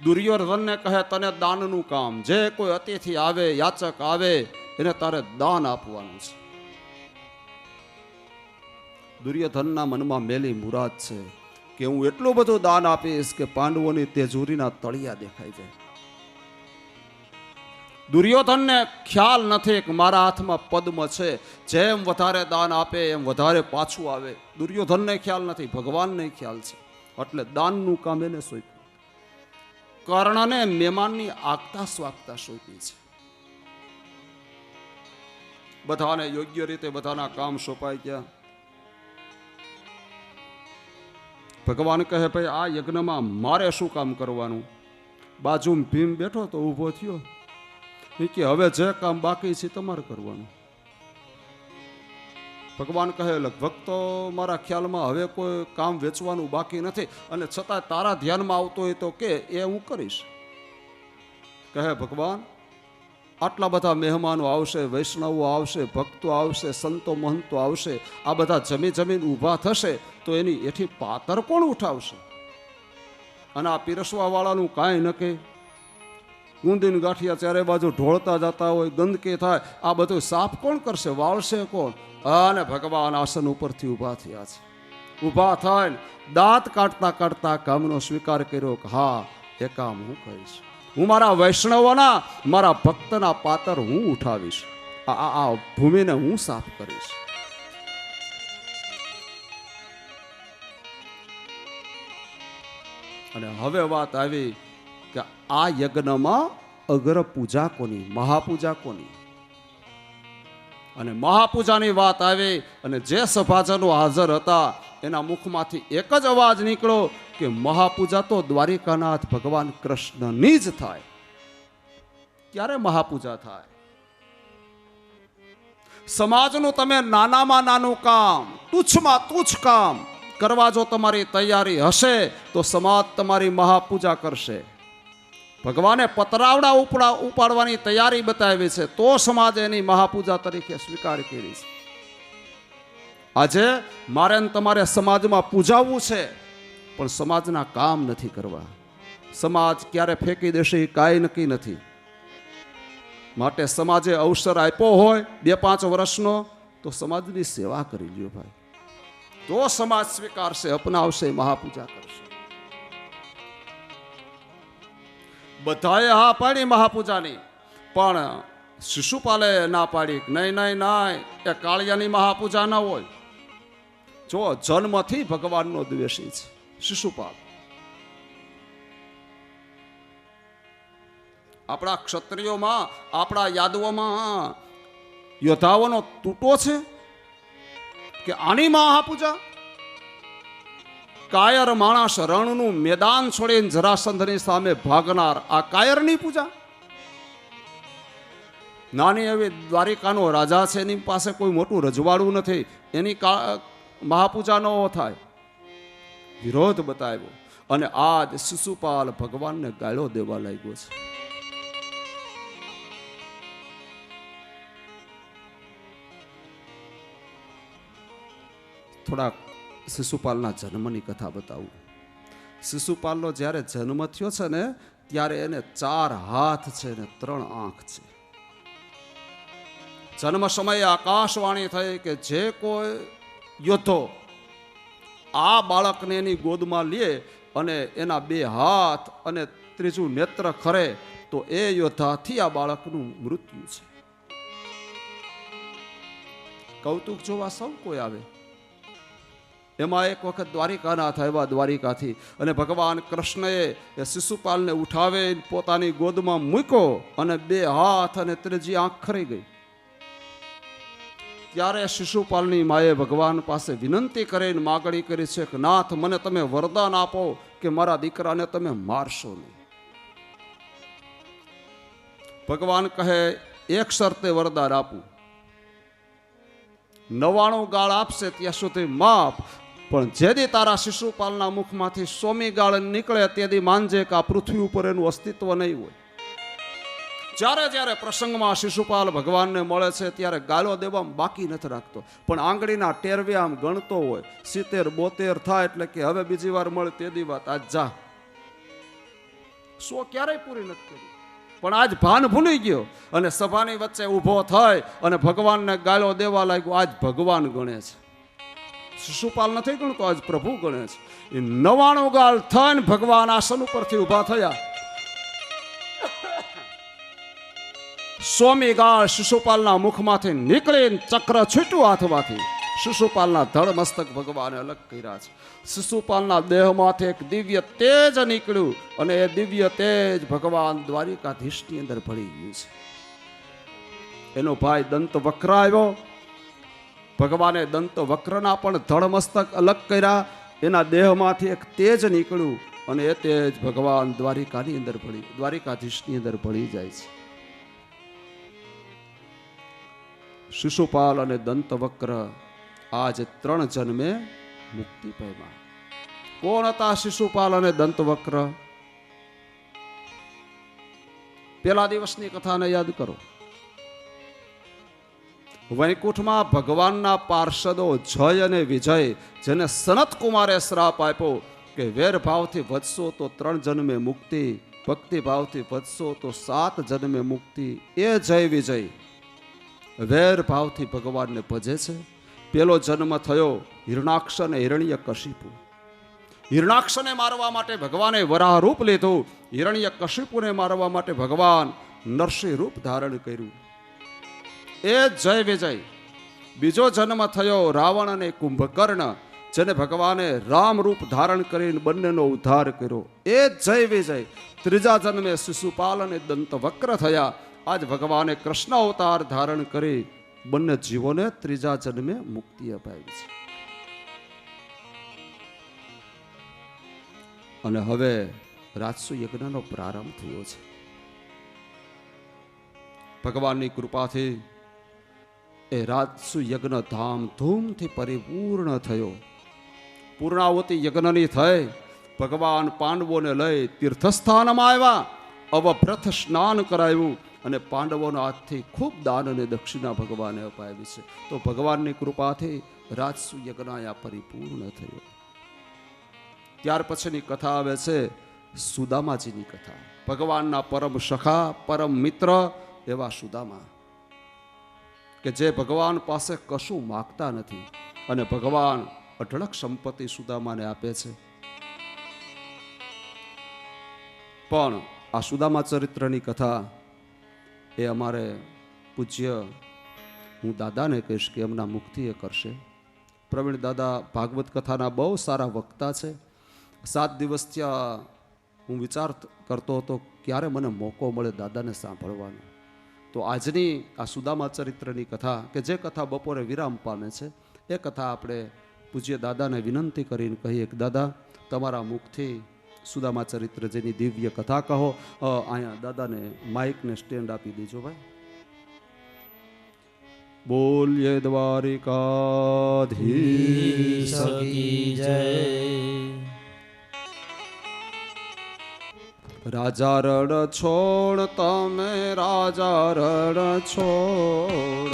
દુર્યોધનને કહે, તને દાનનું કામ, જે કોઈ અતિથિ આવે, યાચક આવે, એને તારે દાન આપવાનું છે. દુર્યોધનના મનમાં મેલી મુરાદ છે કે હું એટલું બધું દાન આપીશ કે પાંડવોની તેજુરીના તળિયા દેખાઈ જાય. દુર્યોધનને ખ્યાલ નથી કે મારા હાથમાં પદ્મ છે, જેમ વધારે દાન આપે એમ વધારે પાછું આવે. દુર્યોધનને ખ્યાલ નથી, ભગવાનને ખ્યાલ છે. એટલે દાનનું કામ એને સોંપ્યું. કર્ણને મહેમાનની આગતા સ્વાગતા સોંપી છે. બધાને યોગ્ય રીતે બધાના કામ સોંપાઈ ગયા. ભગવાન કહે ભાઈ આ યજ્ઞમાં મારે શું કામ કરવાનું? બાજુમાં ભીમ બેઠો તો ઊભો થયો કે હવે જે કામ બાકી છે તમારે કરવાનું. ભગવાન કહે લગભગ તો મારા ખ્યાલમાં હવે કોઈ કામ વેચવાનું બાકી નથી, અને છતાં તારા ધ્યાનમાં આવતો હોય તો કે એ હું કરીશ. કહે ભગવાન આટલા બધા મહેમાનો આવશે, વૈષ્ણવો આવશે, ભક્તો આવશે, સંતો મહંતો આવશે, આ બધા જમી જમીન ઊભા થશે તો એની એથી પાતર કોણ ઉઠાવશે? અને આ પીરસવા વાળાનું કાંઈ ન કે ગુંદીન ગાંઠિયા ચારે બાજુ ઢોળતા જતા હોય, ગંદકી થાય, આ બધું સાફ કોણ કરશે? વાળશે કોણ? અને ભગવાન આસન ઉપરથી ઊભા થયા છે. ઊભા થઈને દાંત કાઢતા કાઢતા કામનો સ્વીકાર કર્યો કે હા એ કામ હું કરીશ. હું મારા વૈષ્ણવોના, મારા ભક્તના પાતર હું ઉઠાવીશ. આ ભૂમિને હું સાફ કરીશ. અને હવે વાત આવી કે આ યજ્ઞમાં અગ્ર પૂજા કોની, મહાપૂજા કોની? અને મહાપૂજાની વાત આવી અને જે સભાજનો હાજર હતા એના મુખમાંથી એક જ અવાજ નીકળ્યો કે મહાપૂજા તો દ્વારિકાનાથ ભગવાન કૃષ્ણની જ થાય. ક્યારે મહાપૂજા થાય? સમાજનું તમે નાનામાં નાનું કામ, તુચ્છમાં તુચ્છ કામ કરવા જો તમારી તૈયારી હશે તો સમાજ તમારી મહાપૂજા કરશે. ભગવાને પતરાવડા ઉપાડવાની તૈયારી બતાવી છે તો સમાજે એની મહાપૂજા તરીકે સ્વીકાર કરી છે. આજે મારે તમારે સમાજમાં પૂજાવવું છે પણ સમાજના કામ નથી કરવા. સમાજ ક્યારે ફેંકી દેશે એ કાંઈ નક્કી નથી. માટે સમાજે અવસર આપ્યો હોય 2-5 વર્ષનો તો સમાજની સેવા કરી લ્યો ભાઈ, તો સમાજ સ્વીકારશે, અપનાવશે, મહાપૂજા કરશે. બધાએ હા પાડી મહાપૂજાની, પણ શિશુપાલે ના પાડી. નહીં નહીં નહીં, એ કાળિયાની મહાપૂજા ન હોય. જો જન્મથી ભગવાનનો દ્વેષી છે શિશુપાલ. આપણા ક્ષત્રિયોમાં, આપણા યાદવોમાં યોદ્ધાઓનો તૂટો છે કે આની મહાપૂજા? કાયર માણસ રણનું મેદાન છોડીને જરાસંધની સામે ભાગનાર આ કાયરની પૂજા? નાની એવી દ્વારિકાનો રાજા છે, એની પાસે કોઈ મોટું રજવાડું નથી, એની મહાપૂજા ન થાય. વિરોધ બતાવ્યો અને આજ શિશુપાલ ભગવાનને ગાળો દેવા લાગ્યો છે. થોડાક શિશુપાલના જન્મની કથા બતાવું. શિશુપાલનો જ્યારે જન્મ થયો છે ને ત્યારે એને 4 હાથ છે ને 3 આંખ છે. જન્મ સમયે આકાશવાણી થઈ કે જે કોઈ યોદ્ધો આ બાળકને એની ગોદમાં લે અને એના 2 હાથ અને 3જું નેત્ર ખરે તો એ યોદ્ધાથી આ બાળકનું મૃત્યુ છે. કૌતુક જોવા સૌ કોઈ આવે. એમાં એક વખત દ્વારિકાનાથ આવ્યા દ્વારિકાથી, અને ભગવાન કૃષ્ણએ એ શિશુપાલને ઉઠાવે પોતાની ગોદમાં મૂક્યો અને 2 હાથ અને 3જી આંખ ખરી ગઈ. ત્યારે શિશુપાલની માએ ભગવાન પાસે વિનંતી કરીને માગણી કરી છે કે નાથ, મને તમે વરદાન આપો કે મારા દીકરાને તમે મારશો નહીં. ભગવાન કહે એક શરતે વરદાન આપું, 99 ગાળ આપશે ત્યાં સુધી માફ, પણ જેદી તારા શિશુપાલના મુખમાંથી 100મી ગાળ નીકળે તેથી માનજે કે આ પૃથ્વી ઉપર એનું અસ્તિત્વ નહીં હોય. જ્યારે જ્યારે પ્રસંગમાં શિશુપાલ ભગવાનને મળે છે ત્યારે ગાળો દેવામાં બાકી નથી રાખતો, પણ આંગળીના ટેરવે આમ ગણતો હોય. 70-72 થાય એટલે કે હવે બીજી વાર મળે તેદી વાત, આજ જા. 100 ક્યારેય પૂરી નથી કરી, પણ આજ ભાન ભૂલી ગયો અને સભાની વચ્ચે ઊભો થઈ અને ભગવાનને ગાળો દેવા લાગ્યો. આજ ભગવાન ગણે છે, શિશુપાલ નથી ગણતો, આજ પ્રભુ ગણે છે. એ 99 ગાળ થઈને ભગવાન આસન ઉપરથી ઊભા થયા સોમી ગાળ શિશુપાલના મુખમાંથી નીકળીને ચક્ર છૂટ્યું હાથમાંથી. શિશુપાલના ધડ મસ્તક ભગવાને અલગ કર્યા છે. શિશુપાલના દેહમાંથી એક દિવ્ય તેજ નીકળ્યું અને એ દિવ્ય તેજ ભગવાન દ્વારિકાધીશની અંદર ભળી ગયું છે. એનો ભાઈ દંત વક્ર આવ્યો. ભગવાને દંત વક્રના પણ ધડ મસ્તક અલગ કર્યા. એના દેહમાંથી એક તેજ નીકળ્યું અને એ તેજ ભગવાન દ્વારિકાની અંદર ભળી, દ્વારિકાધીશની અંદર ભળી જાય છે. શિશુપાલ અને દંતવક્ર આજે 3 જન્મે મુક્તિ પામ્યા. કોણ હતા શિશુપાલ અને દંતવક્ર? પેલા દિવસની કથાને યાદ કરો. વૈકુંઠમાં ભગવાનના પાર્ષદો જય અને વિજય, જેને સનત કુમારે શ્રાપ આપ્યો કે વેર ભાવથી વધશો તો 3 જન્મે મુક્તિ, ભક્તિ ભાવથી વધશો તો 7 જન્મે મુક્તિ. એ જય વિજય વેર ભાવથી ભગવાનને ભજે છે. પેલો જન્મ થયો હિરણાક્ષ અને હિરણ્યકશિપુ. હિરણાક્ષને મારવા માટે ભગવાને વરાહ રૂપ લીધું. હિરણ્યકશિપુને મારવા માટે ભગવાન નરસિંહ રૂપ ધારણ કર્યું. એ જય વિજય. બીજો જન્મ થયો રાવણ અને કુંભકર્ણ, જેને ભગવાને રામ રૂપ ધારણ કરીને બંનેનો ઉદ્ધાર કર્યો. એ જય વિજય. ત્રીજા જન્મે શિશુપાલ અને દંતવક્ર થયા. આજ ભગવાને કૃષ્ણ અવતાર ધારણ કરી બંને જીવોને ત્રીજા જન્મે મુક્તિ અપાવી છે. અને હવે રાજસુ યજ્ઞનો પ્રારંભ થયો છે. ભગવાનની કૃપાથી એ રાજસુ યજ્ઞ ધામધૂમથી પરિપૂર્ણ થયો. પૂર્ણાવતી યજ્ઞની થઈ. ભગવાન પાંડવોને લઈ તીર્થસ્થાનમાં આવ્યા. અવપ્રથ સ્નાન કરાવ્યું અને પાંડવોના હાથથી ખૂબ દાન અને દક્ષિણા ભગવાને અપાવી છે. તો ભગવાનની કૃપાથી રાજસુ યજ્ઞ આ પરિપૂર્ણ થયો. ત્યાર પછીની કથા આવે છે સુદામાજીની કથા. ભગવાનના પરમ સખા, પરમ મિત્ર એવા સુદામા, કે જે ભગવાન પાસે કશું માગતા નથી અને ભગવાન અઢળક સંપત્તિ સુદામાને આપે છે. પણ આ સુદામા ચરિત્રની કથા એ અમારે પૂજ્ય હું દાદાને કહીશ કે એમના મુખથી એ કરશે. પ્રવીણ દાદા ભાગવત કથાના બહુ સારા વક્તા છે. 7 દિવસ ત્યાં હું વિચાર કરતો હતો ક્યારે મને મોકો મળે દાદાને સાંભળવાનો. તો આજની આ સુદામા ચરિત્રની કથા, કે જે કથા બપોરે વિરામ પામે છે, એ કથા આપણે પૂજ્ય દાદાને વિનંતી કરીને કહીએ કે દાદા તમારા મુખથી સુદામા ચરિત્ર જેની દિવ્ય કથા કહો. અહીંયા દાદાને માઇકને સ્ટેન્ડ આપી દેજો ભાઈ. બોલ્યે દ્વારિકાધીશ કી જય. રાજા રણ છોડ તમે રાજા રણ છોડ.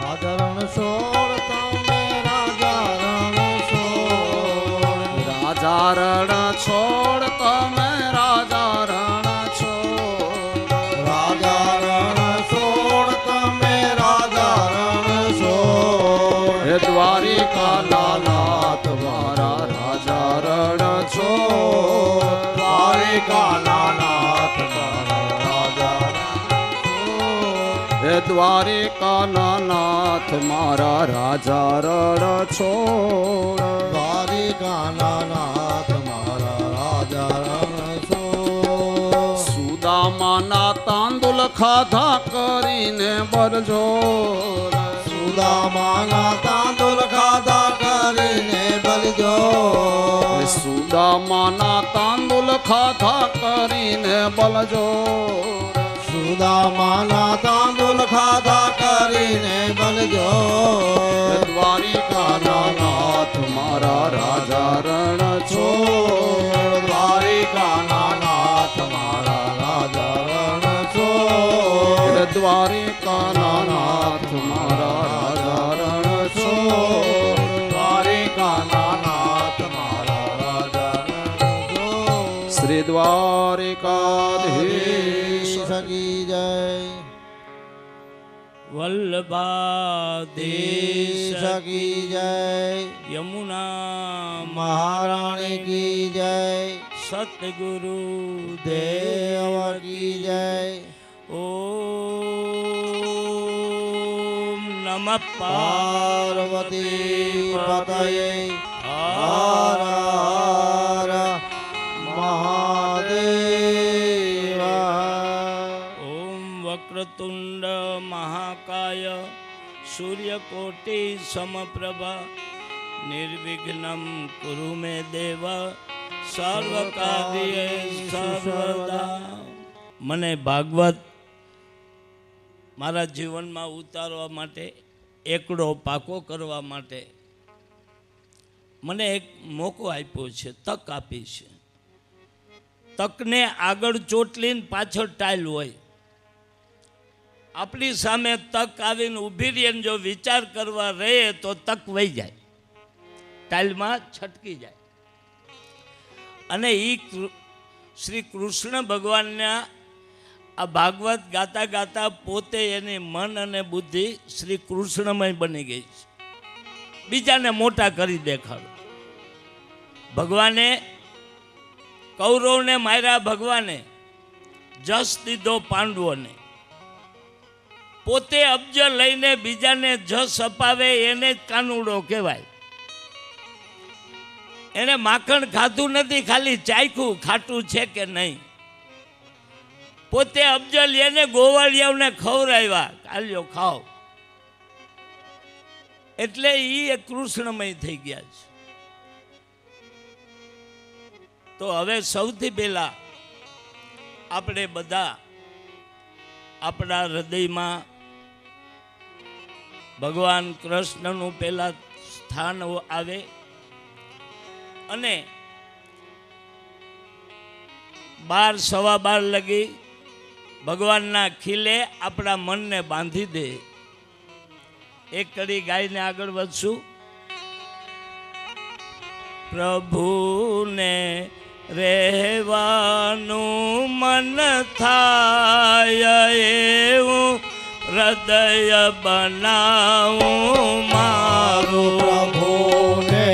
રાજા રણ છોડ તમે રાજા રણ છોડ. રાજા રણ છોડ તમે રાજા રણ છોડ. રાજા રણ છોડ તમે રાજા રણ છોડ. હે દ્વારિકા નાથ મારા રાજા રણ છોડ. દ્વારિકા નાથ મારા રાજા રણ છોડ. હે દ્વારિકા નાથ મારા રાજા રણ છોડ. દ્વારિકા નાથ મારા રાજા રણ છોડ. સુદામાના તાંદુલ ખાધા કરીને બરજોર. સુદામાના તાંદુલ ખાધા કરીને બલજો. સુદામાના તાંદુલ ખાધા કરીને બલજોર. સુદામાના તાંદુલ ખાધા કરીને બલજો. દ્વારિકાના નાથ મારા રાજા રણ છોડ. દ્વારિકાના નાથ મારા રાજા રણ છોડ. દ્વારિકાના નાથ મારા રાજા રણ છોડ. દ્વારિકાના નાથ મારા રાજા રણ છોડ. શ્રી દ્વારિકાધીશ કી જય. વલ્લભાદેશ કી જય. યમુના મહારાણી કી જય. સતગુરુ દેવ કી જય. ઓમ નમઃ પાર્વતી પતયે પાર્વતી હર હર મહાદેવ. ઓમ વક્રતુંડ મહાકાય સૂર્યકોટિ સમપ્રભા નિર્વિઘ્નમ કુરુ મે દેવ સર્વકાર્યે સર્વદા. મને ભાગવત મારા જીવનમાં ઉતારવા માટે, એકડો પાકો કરવા માટે મને એક મોકો આપ્યો છે, તક આપી છે. તકને આગળ ચોટલીને પાછળ ટાઈલ હોય. આપણી સામે તક આવીને ઊભી રહીને જો વિચાર કરવા રહે તો તક વહી જાય, ટાઈલમાં છટકી જાય. અને એ શ્રી કૃષ્ણ ભગવાનના આ ભાગવત ગાતા ગાતા પોતે એની મન અને બુદ્ધિ શ્રી કૃષ્ણમય બની ગઈ છે. બીજાને મોટા કરી દેખાડો. ભગવાને કૌરવને માર્યા, ભગવાને જસ દીધો પાંડવોને. પોતે અબ્જ લઈને બીજાને જસ અપાવે એને જ કાનુડો કહેવાય. એને માખણ ખાધું નથી, ખાલી ચાખ્યું ખાટું છે કે નહીં. પોતે અબ્જ લઈને ગોવાળિયાઓને ખવડાવ્યા, કાલ્યો ખાઓ. એટલે એ કૃષ્ણમય થઈ ગયા છે. તો હવે સૌથી પહેલા આપણે બધા આપણા હૃદયમાં ભગવાન કૃષ્ણનું પહેલા સ્થાન આવે અને 12 સવા 12 લગી ભગવાનના ખીલે આપણા મનને બાંધી દે. એક કડી ગાઈને આગળ વધશું. પ્રભુને રહેવાનું મન થાય એવું હૃદય બનાવું મારું. પ્રભુને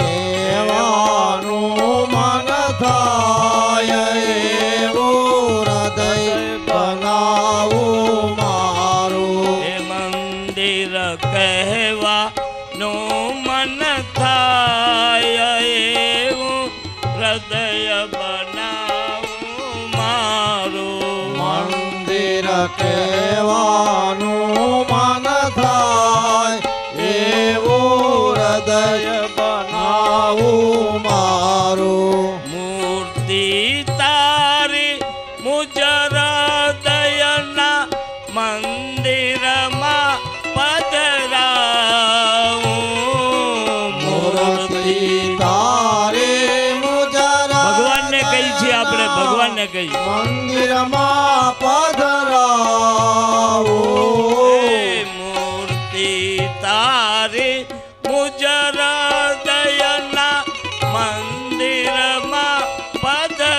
રેવાનું મન થાય એવું હૃદય બનાવું મારું. એ મંદિર કહેવાનું મન થાય એવું હૃદય બનાવું મારું. મંદિર કહેવાનું મન થાય એવું હૃદય બનાવું મારું. મૂર્તિ તારી મુજ હૃદયના મંદિરમાં પધરાવું. મૂર્તિ તારી મુજરા ભગવાનને કહી છે આપણે, ભગવાનને કહી મંદિરમાં પધરાવો. મૂર્તિ તારી મુજ હૃદયના મંદિરમાં પધરાવું.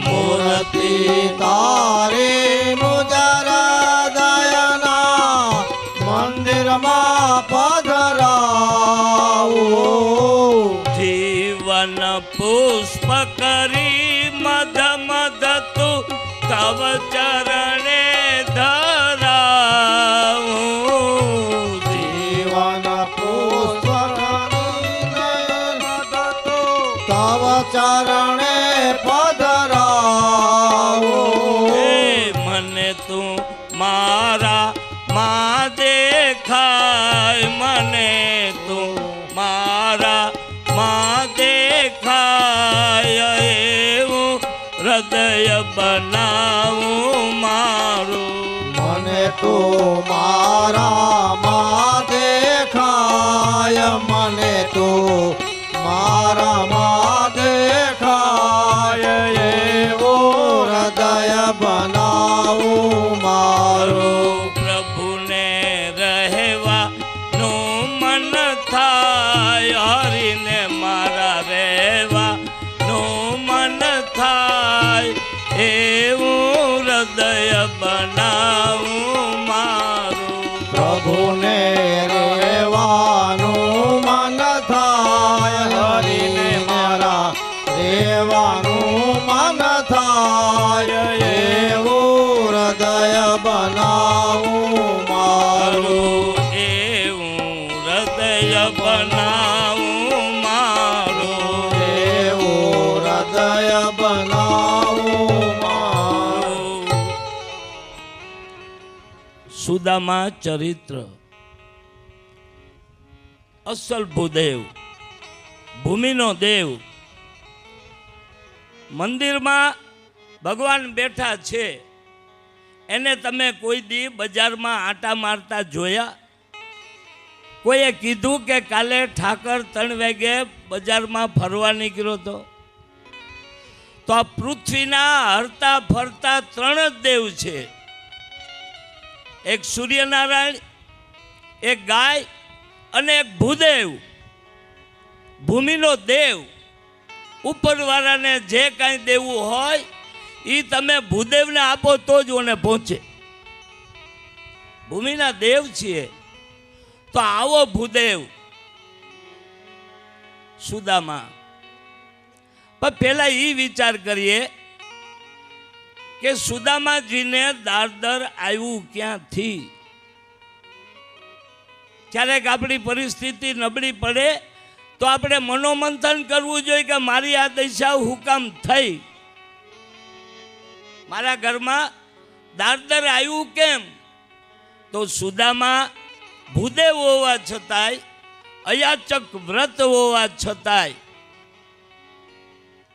મૂર્તિ તારી મુજરા દયના મંદિરમાં પધરાવો. જીવન પુષ્પ કરી મધ મધ તું તવ ચરણે ધરાવું. જીવન પુષ્પ તવ ચરણે પધરાવો. એ મને તું મારા માં દેખાય, મને તું મારા માં દેખાય એવું હૃદય બનાવું મારું. મને તો મારા માં દેખાય, મને તો મારા માં દેખાય એવું હૃદય બનાવું મારું. પ્રભુને રહેવાનું મન થાય, હરીને મારા રહેવાનું મન થાય એવું હૃદય બનાવું મારું. પ્રભુને રેવાનું મન થાય, હરિને હૃદય બનાવું મારું, એવું હૃદય બનાવું મારું. સુદામા ચરિત્ર અસલ ભૂદેવ, ભૂમિનો દેવ. મંદિરમાં ભગવાન બેઠા છે, એને તમે કોઈ દી બજારમાં આટા મારતા જોયા? કોઈએ કીધું કે કાલે ઠાકર 3 વાગે બજારમાં ફરવા નીકળ્યો હતો? તો આ પૃથ્વીના હરતા ફરતા 3 જ દેવ છે. એક સૂર્યનારાયણ, એક ગાય અને એક ભૂદેવ, ભૂમિનો દેવ. ઉપરવાળાને જે કાંઈ દેવું હોય એ તમે ભૂદેવને આપો તો જ ઓને પહોંચે. ભૂમિના દેવ છીએ. તો આવો ભૂદેવ સુદામા. પણ પહેલા એ વિચાર કરીએ કે સુદામાજીને દાદર આવ્યું ક્યાંથી? ક્યારેક આપણી પરિસ્થિતિ નબળી પડે તો આપણે મનોમંથન કરવું જોઈએ કે મારી આ દશા હું કામ થઈ, મારા ઘરમાં દાદર આવ્યું કેમ? તો સુદામા ભૂદેવ હોવા છતાંય, અયાચક વ્રત હોવા છતાંય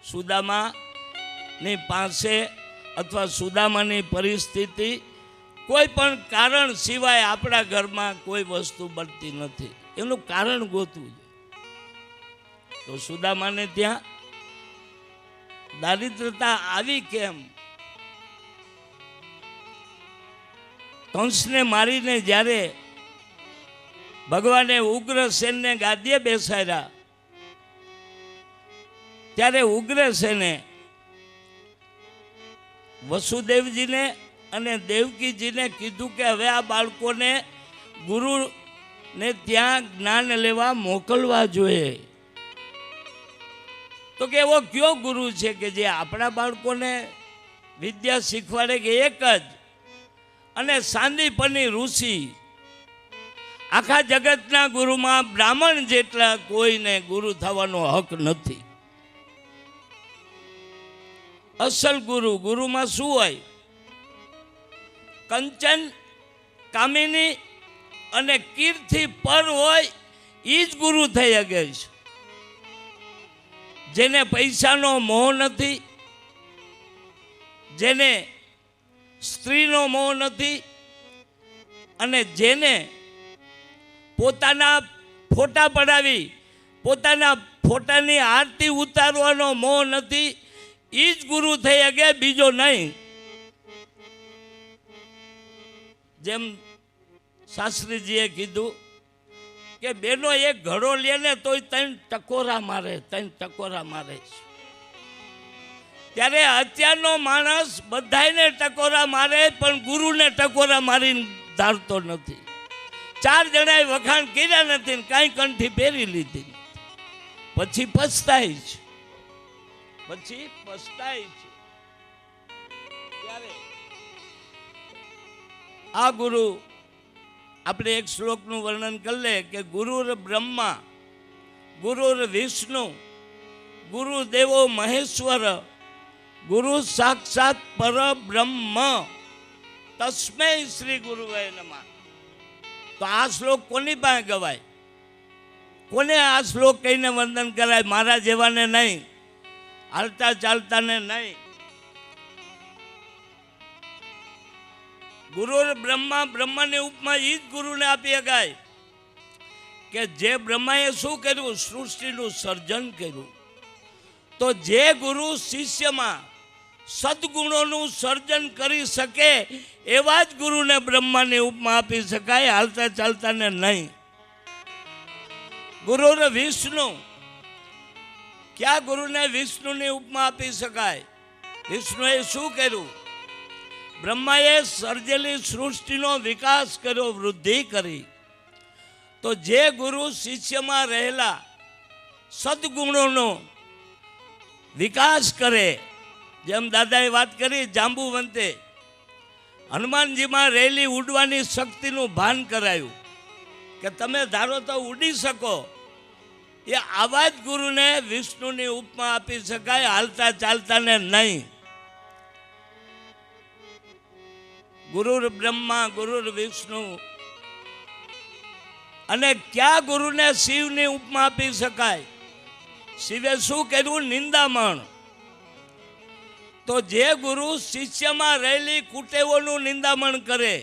સુદામાની પાસે અથવા સુદામાની પરિસ્થિતિ કોઈ પણ કારણ સિવાય આપણા ઘરમાં કોઈ વસ્તુ બનતી નથી. એનું કારણ ગોતવું જોઈએ. તો સુદામાને ત્યાં દારિદ્રતા આવી કેમ? કંસને મારીને જ્યારે ભગવાને ઉગ્રસેનને ગાદીએ બેસાડ્યા ત્યારે ઉગ્રસેને વસુદેવજીને અને દેવકીજીને કીધું કે હવે આ બાળકોને ગુરુને ત્યાં જ્ઞાન લેવા મોકલવા જોઈએ. તો કે એવો કયો ગુરુ છે કે જે આપણા બાળકોને વિદ્યા શીખવાડે? કે એક જ, અને સાંદીપની ઋષિ. આખા જગતના ગુરુમાં બ્રાહ્મણ જેટલા કોઈને ગુરુ થવાનો હક નથી. અસલ ગુરુ, ગુરુમાં શું હોય? કંચન, કામિની અને કીર્તિ પર હોય એ જ ગુરુ થઈ શકે છે. જેને પૈસાનો મોહ નથી, જેને સ્ત્રીનો મોહ નથી, અને જેને પોતાના ફોટા પડાવી પોતાના ફોટાની આરતી ઉતારવાનો મોહ નથી, એ જ ગુરુ થઈ શકે, બીજો નહીં. જેમ શાસ્ત્રીજીએ કીધું કે બેનો એક ઘડો લે ને તોય 3 ટકોરા મારે, 3 ટકોરા મારે. ત્યારે અત્યારનો માણસ બધાને ટકોરા મારે પણ ગુરુને ટકોરા મારીને ધારતો નથી. 4 જણાએ વખાણ કર્યા નથી ને કાંઈ કંઠી પહેરી લીધી, પછી પછતાય છે, પછી પછતાય છે. ત્યારે આ ગુરુ, આપણે એક શ્લોકનું વર્ણન કરી લે કે ગુરુર બ્રહ્મા, ગુરુર વિષ્ણુ, ગુરુદેવો મહેશ્વર, ગુરુ સાક્ષાત પરબ્રહ્મ, તસ્મૈ શ્રી ગુરુવે નમઃ. તો આ શ્લોક કોની પાસે ગવાય? કોને આ શ્લોક કહીને વંદન કરાય? મારા જેવાને નહીં, હાલતા ચાલતાને નહીં. ગુરુર બ્રહ્મા, બ્રહ્માની ઉપમા એ જ ગુરુને આપી શકાય કે જે બ્રહ્માએ શું કર્યું? સૃષ્ટિનું સર્જન કર્યું. તો જે ગુરુ શિષ્યમાં સદગુણોનું સર્જન કરી શકે એવા જ ગુરુને બ્રહ્માની ઉપમા આપી શકાય, હાલતા ચાલતાને નહીં. ગુરુર વિષ્ણુ, ક્યાં ગુરુને વિષ્ણુની ઉપમા આપી શકાય? વિષ્ણુએ શું કર્યું? બ્રહ્માએ સર્જેલી સૃષ્ટિનો વિકાસ કર્યો, વૃદ્ધિ કરી. તો જે ગુરુ શિષ્યમાં રહેલા સદગુણોનો વિકાસ કરે, જેમ દાદાએ વાત કરી કે તમે ધારો તો ઉડી શકો, એ આવા જ ગુરુને વિષ્ણુની ઉપમા આપી શકાય, હાલતા ચાલતા ને નહીં. ગુરુર બ્રહ્મા ગુરુર વિષ્ણુ. અને ક્યાં ગુરુને શિવની ઉપમા આપી શકાય? શિવે શું કર્યું? નિંદામણ. તો જે ગુરુ શિષ્યમાં રહેલી કુટેવોનું નિંદામણ કરે,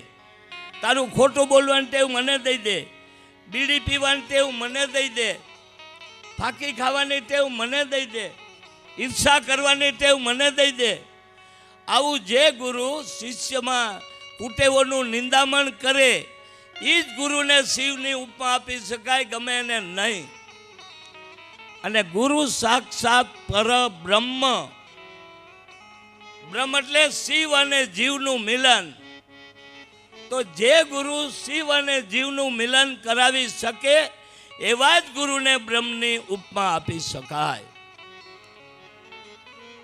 તારું ખોટું બોલવાની ટેવ મને દઈ દે, બીડી પીવાની ટેવ મને દઈ દે, ફાંકી ખાવાની ટેવ મને દઈ દે, ઈર્ષા કરવાની ટેવ મને દઈ દે, આવું જે ગુરુ શિષ્યમાં કુટેવોનું નિંદામણ કરે, એ જ ગુરુને શિવની ઉપમા આપી શકાય, ગમે એને નહીં. અને ગુરુ સાક્ષાત પરબ્રહ્મ. બ્રહ્મ એટલે શિવ અને જીવનું મિલન. તો જે ગુરુ શિવ અને જીવનું મિલન કરાવી શકે, એવા જ ગુરુને બ્રહ્મની ઉપમા આપી શકાય.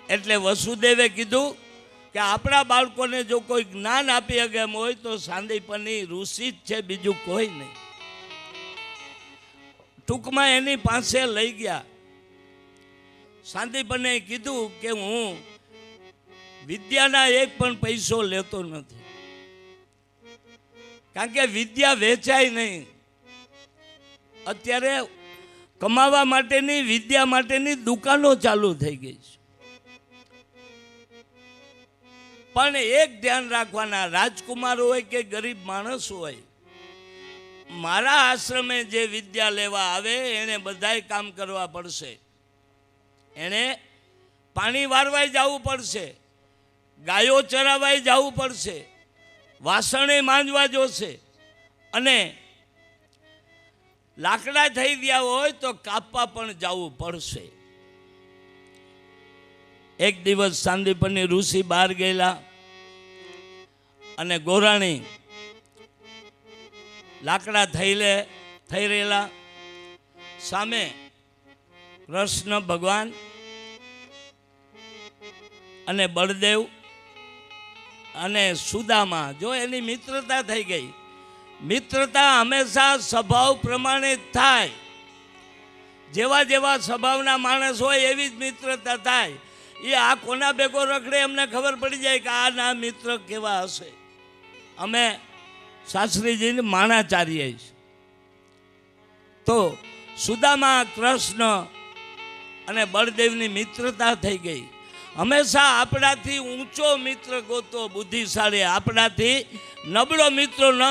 એટલે વસુદેવે કીધું કે આપણા બાળકોને જો કોઈ જ્ઞાન આપી શકે એમ હોય તો સાંદીપની ઋષિ જ છે, બીજું કોઈ નહીં. ટૂંકમાં એની પાસે લઈ ગયા. સાંદીપને કીધું કે હું વિદ્યાના એક પણ પૈસો લેતો નથી, કારણ કે વિદ્યા વેચાય નહીં. અત્યારે કમાવા માટેની, વિદ્યા માટેની દુકાનો ચાલુ થઈ ગઈ છે. પણ એક ધ્યાન રાખવાના, રાજકુમાર હોય કે ગરીબ માણસ હોય, મારા આશ્રમે જે વિદ્યા લેવા આવે એને બધાય કામ કરવા પડશે. એને પાણી વારવાય જવું પડશે, ગાયો ચરાવાય જવું પડશે, વાસણે માંજવા જોશે, અને લાકડા થઈ ગયા હોય તો કાપવા પણ જવું પડશે. એક દિવસ સાંદીપની ઋષિ બહાર ગયેલા અને ગોરાણી લાકડા થઈ રહેલા. સામે કૃષ્ણ ભગવાન અને બળદેવ અને સુદામા, જો એની મિત્રતા થઈ ગઈ. મિત્રતા હંમેશા સ્વભાવ પ્રમાણે જ થાય. જેવા જેવા સ્વભાવના માણસ હોય એવી જ મિત્રતા થાય. એ આ કોના ભેગો રખડે એમને ખબર પડી જાય કે આ ના મિત્ર કેવા હશે. અમે શાસ્ત્રીજીને માણાચાર્ય છે. તો સુદામા, કૃષ્ણ અને બળદેવની મિત્રતા થઈ ગઈ. હંમેશા આપણાથી ઊંચો મિત્ર ગોતો, બુદ્ધિશાળી. આપણાથી નબળો મિત્ર ન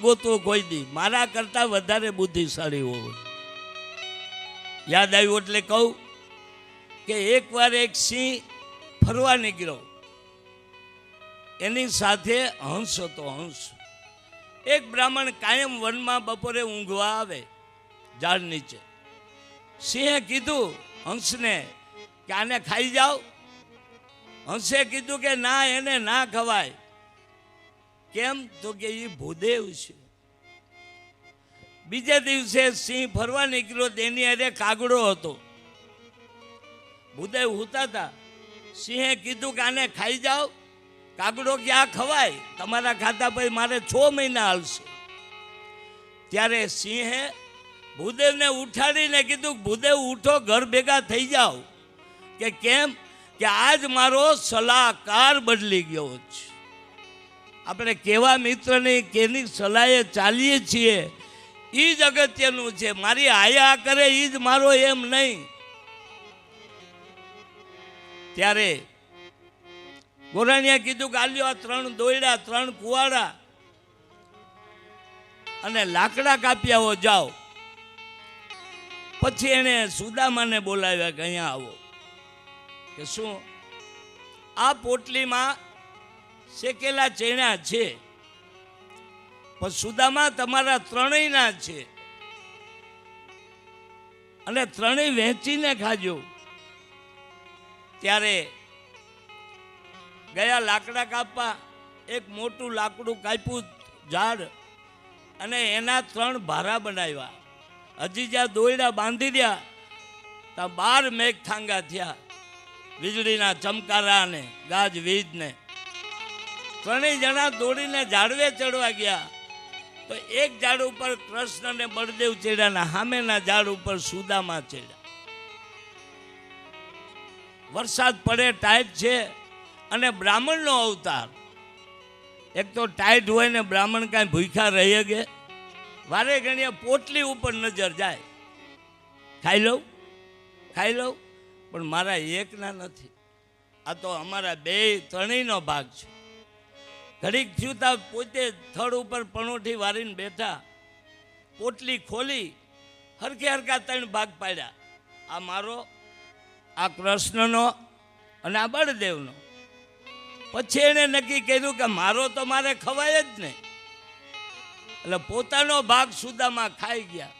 ગોતો કોઈ દી, મારા કરતાં વધારે બુદ્ધિશાળી હોય. યાદ આવ્યું એટલે કહું કે એકવાર એક સિંહ ફરવા નીકળ્યો, એની સાથે હંસ હતો. હંસ એક બ્રાહ્મણ કાયમ વનમાં બપોરે ઊંઘવા આવે ઝાડ નીચે. સિંહે કીધું હંસને કે આને ખાઈ જાઓ. હંસે કીધું કે ના, એને ના ખવાય. કેમ? તો કે એ ભૂદેવ છે. બીજે દિવસે સિંહ ફરવા નીકળ્યો, તેની અરે કાગડો હતો. ભૂદેવ હુતા હતા. સિંહે કીધું કે આને ખાઈ જાઓ. કાગડો કે આ ખવાય, તમારા ખાતા પછી મારે 6 મહિના હાલશે. ત્યારે સિંહે ભૂદેવને ઉઠાડીને કીધું, ભૂદેવ ઉઠો, ઘર ભેગા થઈ જાઓ. કે કેમ? કે આજ મારો સલાહકાર બદલી ગયો છે. આપણે કેવા મિત્રની, કેની સલાહે ચાલીએ છીએ એ જ અગત્યનું છે. મારી આયા કરે એ જ મારો એમ નહીં. ત્યારે ગોરાણીએ કીધું કે આલ્યો આ 3 દોયડા, 3 કુવાડા અને લાકડા કાપી આવો, જાઓ. પછી એને સુદામાને બોલાવ્યા કે અહીંયા આવો. કે શું? આ પોટલીમાં શેકેલા ચેણા છે, પણ સુદામા તમારા 3ના છે, અને 3 વહેંચીને ખાજો. ત્યારે ગયા લાકડા કાપવા. એક મોટું લાકડું કાપ્યું, ઝાડ, અને એના 3 ભારા બનાવ્યા. હજી જ્યાં દોયડા બાંધી રહ્યા ત્યાં 12 મેઘથાંગા થયા, વીજળીના ચમકારા ને ગાજવીજ ને. 3 જણા દોડીને ઝાડવે ચડવા ગયા. તો એક ઝાડ ઉપર કૃષ્ણ ને બળદેવ ચડ્યા ને સામેના ઝાડ ઉપર સુદામા ચડ્યા. વરસાદ પડે, ટાઈટ છે, અને બ્રાહ્મણનો અવતાર. એક તો ટાઈટ હોય ને બ્રાહ્મણ કાંઈ ભૂખ્યા રહી કે વારે ઘણીએ પોટલી ઉપર નજર જાય, ખાઈ લઉં ખાઈ લઉં, પણ મારા એકના નથી. આ તો અમારા બે ત્રણેયનો ભાગ છે. ઘડીક થયું તા પોતે થડ ઉપર પણોઠી વારીને બેઠા, પોટલી ખોલી, હરખે હરખા 3 ભાગ પાડ્યા. આ મારો, આ કૃષ્ણનો અને આ બળદેવનો. પછી એણે નક્કી કર્યું કે મારો તો મારે ખવાય જ નહીં, એટલે પોતાનો ભાગ સુદામા ખાઈ ગયા.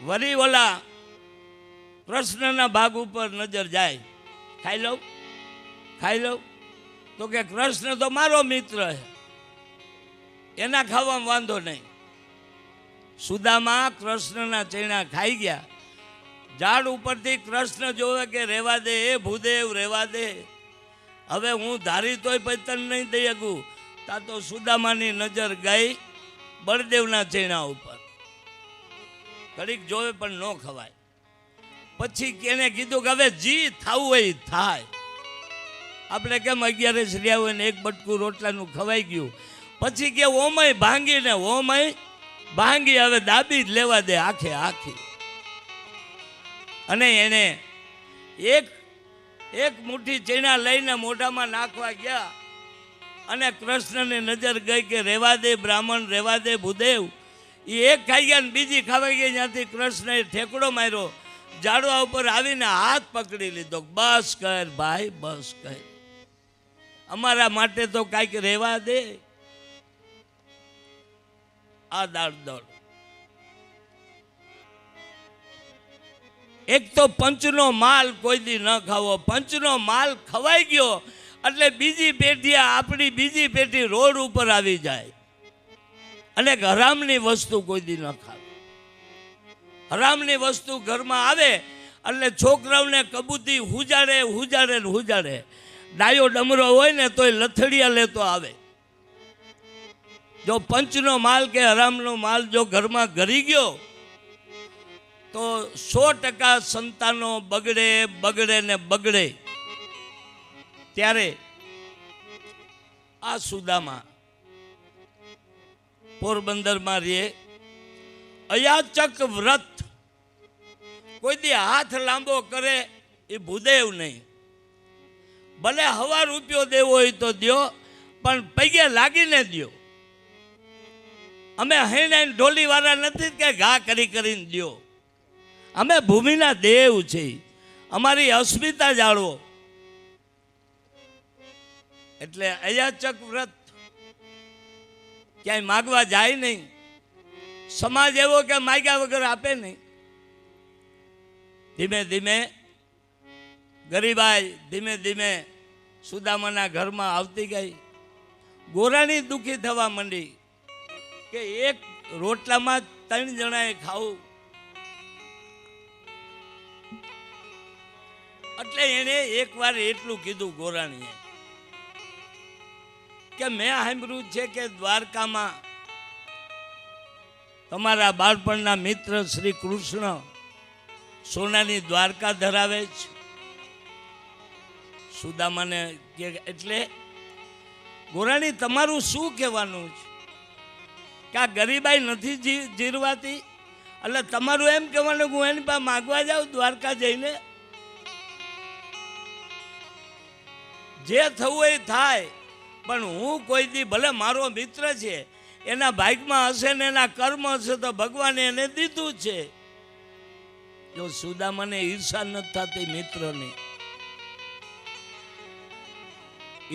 વરી ઓલા કૃષ્ણના ભાગ ઉપર નજર જાય, ખાઈ લઉં ખાઈ લઉં, તો કે કૃષ્ણ તો મારો મિત્ર છે, એના ખાવામાં વાંધો નહીં. સુદામા કૃષ્ણના ચૈણા ખાઈ ગયા. ઝાડ ઉપરથી કૃષ્ણ જોવે કે રેવા દે એ ભૂદેવ, રેવા દે, હવે હું ધારી તોય પૈતન નહીં દઈ શકું. તા તો સુદામાની નજર ગઈ બળદેવના ચૈણા ઉપર. ઘડીક જોવે પણ ન ખવાય. પછી એને કીધું કે હવે જી થાવું હોય થાય. આપણે કેમ 11 રહ્યા હોય ને એક બટકું રોટલાનું ખવાઈ ગયું, પછી કે ઓમય ભાંગીને ઓમય ભાંગી, હવે દાબી જ લેવા દે આખે આખી. અને એને એક મુઠ્ઠી ચીણા લઈને મોઢામાં નાખવા ગયા, અને કૃષ્ણને નજર ગઈ કે રેવા દે બ્રાહ્મણ, રેવા દે ભૂદેવ. એ એક ખાઈ ગયા ને બીજી ખાવાઈ ગઈ. ત્યાંથી કૃષ્ણએ ઠેકડો માર્યો, ઝાડવા ઉપર આવીને હાથ પકડી લીધો. બસ કર ભાઈ, બસ કર, અમારા માટે તો કાંઈક રહેવા દે. આ દાડ એક તો પંચનો માલ કોઈ દી ન ખાવો. પંચનો માલ ખવાઈ ગયો એટલે બીજી પેઢી, આપણી બીજી પેઢી રોડ ઉપર આવી જાય. અને હરામની વસ્તુ કોઈ દી ન ખાવે. હરામની વસ્તુ ઘરમાં આવે એટલે છોકરાઓને કબૂતી હુજાડે હુજાડે ને હુજાડે. ડાયો ડમરો હોય ને તોય લથડિયા લેતો આવે. જો પંચનો માલ કે હરામનો માલ જો ઘરમાં ઘરી ગયો તો 100% સંતાનો બગડે બગડે ને બગડે. ત્યારે આ સુદામા પોરબંદરમાં રહે. અયાચક વ્રત, કોઈ દી હાથ લાંબો કરે એ ભૂદેવ નહીં. ભલે 1,000 રૂપિયો દેવો હોય તો દ્યો, પણ પૈગે લાગીને દ્યો. અમે હૈને ઢોલી વાળા નથી કે ઘા કરી કરીને દ્યો. અમે ભૂમિના દેવ છીએ, અમારી અસ્મિતા જાળવો. એટલે અયાચક વ્રત ક્યાંય માગવા જાય નહીં. સમાજ એવો કે માગ્યા વગર આપે નહીં. ધીમે ધીમે ગરીબાઈ ધીમે ધીમે સુદામાના ઘરમાં આવતી ગઈ. ગોરાણી દુઃખી થવા માંડી કે એક રોટલામાં 3 જણાએ ખાવું. એટલે એને એકવાર એટલું કીધું ગોરાણીએ કે મેં સાંભળ્યું છે કે દ્વારકામાં તમારા બાળપણના મિત્ર શ્રી કૃષ્ણ સોનાની દ્વારકા ધરાવે છે. સુદામાને કે એટલે ગોરાણી તમારું શું કહેવાનું છે કે આ ગરીબાઈ નથી જીરવાતી, એટલે તમારું એમ કહેવાનું કે હું એની પાસે માગવા જાઉં દ્વારકા જઈને? જે થવું એ થાય, પણ હું કોઈ દી, ભલે મારો મિત્ર છે, એના ભાગમાં હશે ને એના કર્મ હશે તો ભગવાને એને દીધું છે. જો સુદામાને ઈર્ષા નથી થતી મિત્રની,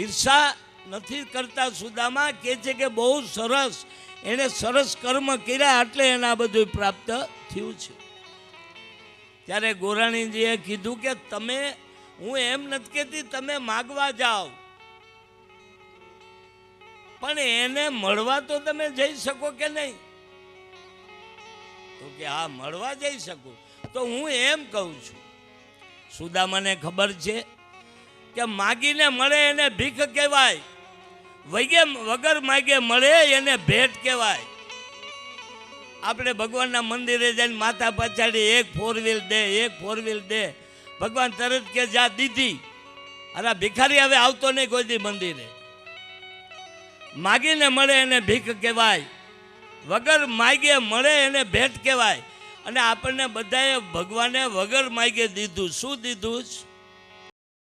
ઈર્ષા નથી કરતા. સુદામા કહે છે કે બહુ સરસ, એને સરસ કર્મ કર્યા એટલે એને આ બધું પ્રાપ્ત થયું છે. ત્યારે ગોરાણીજીએ કીધું કે તમે, હું એમ નથી કહેતી તમે માગવા જાઓ, પણ એને મળવા તો તમે જઈ શકો કે નહીં? તો કે હા, મળવા જઈ શકું. તો હું એમ કહું છું, સુદામાને ખબર છે કે માગીને મળે એને ભીખ કહેવાય, વગર માગે મળે એને ભેટ કહેવાય. આપણે ભગવાનના મંદિરે જઈને માથા પછાડી એક 4 વ્હીલ દે, એક 4 વ્હીલ દે, ભગવાન તરત કે જા દીધી. અરે ભિખારી હવે આવતો નહીં કોઈ દી મંદિરે. માગીને મળે એને ભીખ કહેવાય, વગર માગે મળે એને ભેટ કહેવાય. અને આપણને બધાએ ભગવાને વગર માગે દીધું. શું દીધું?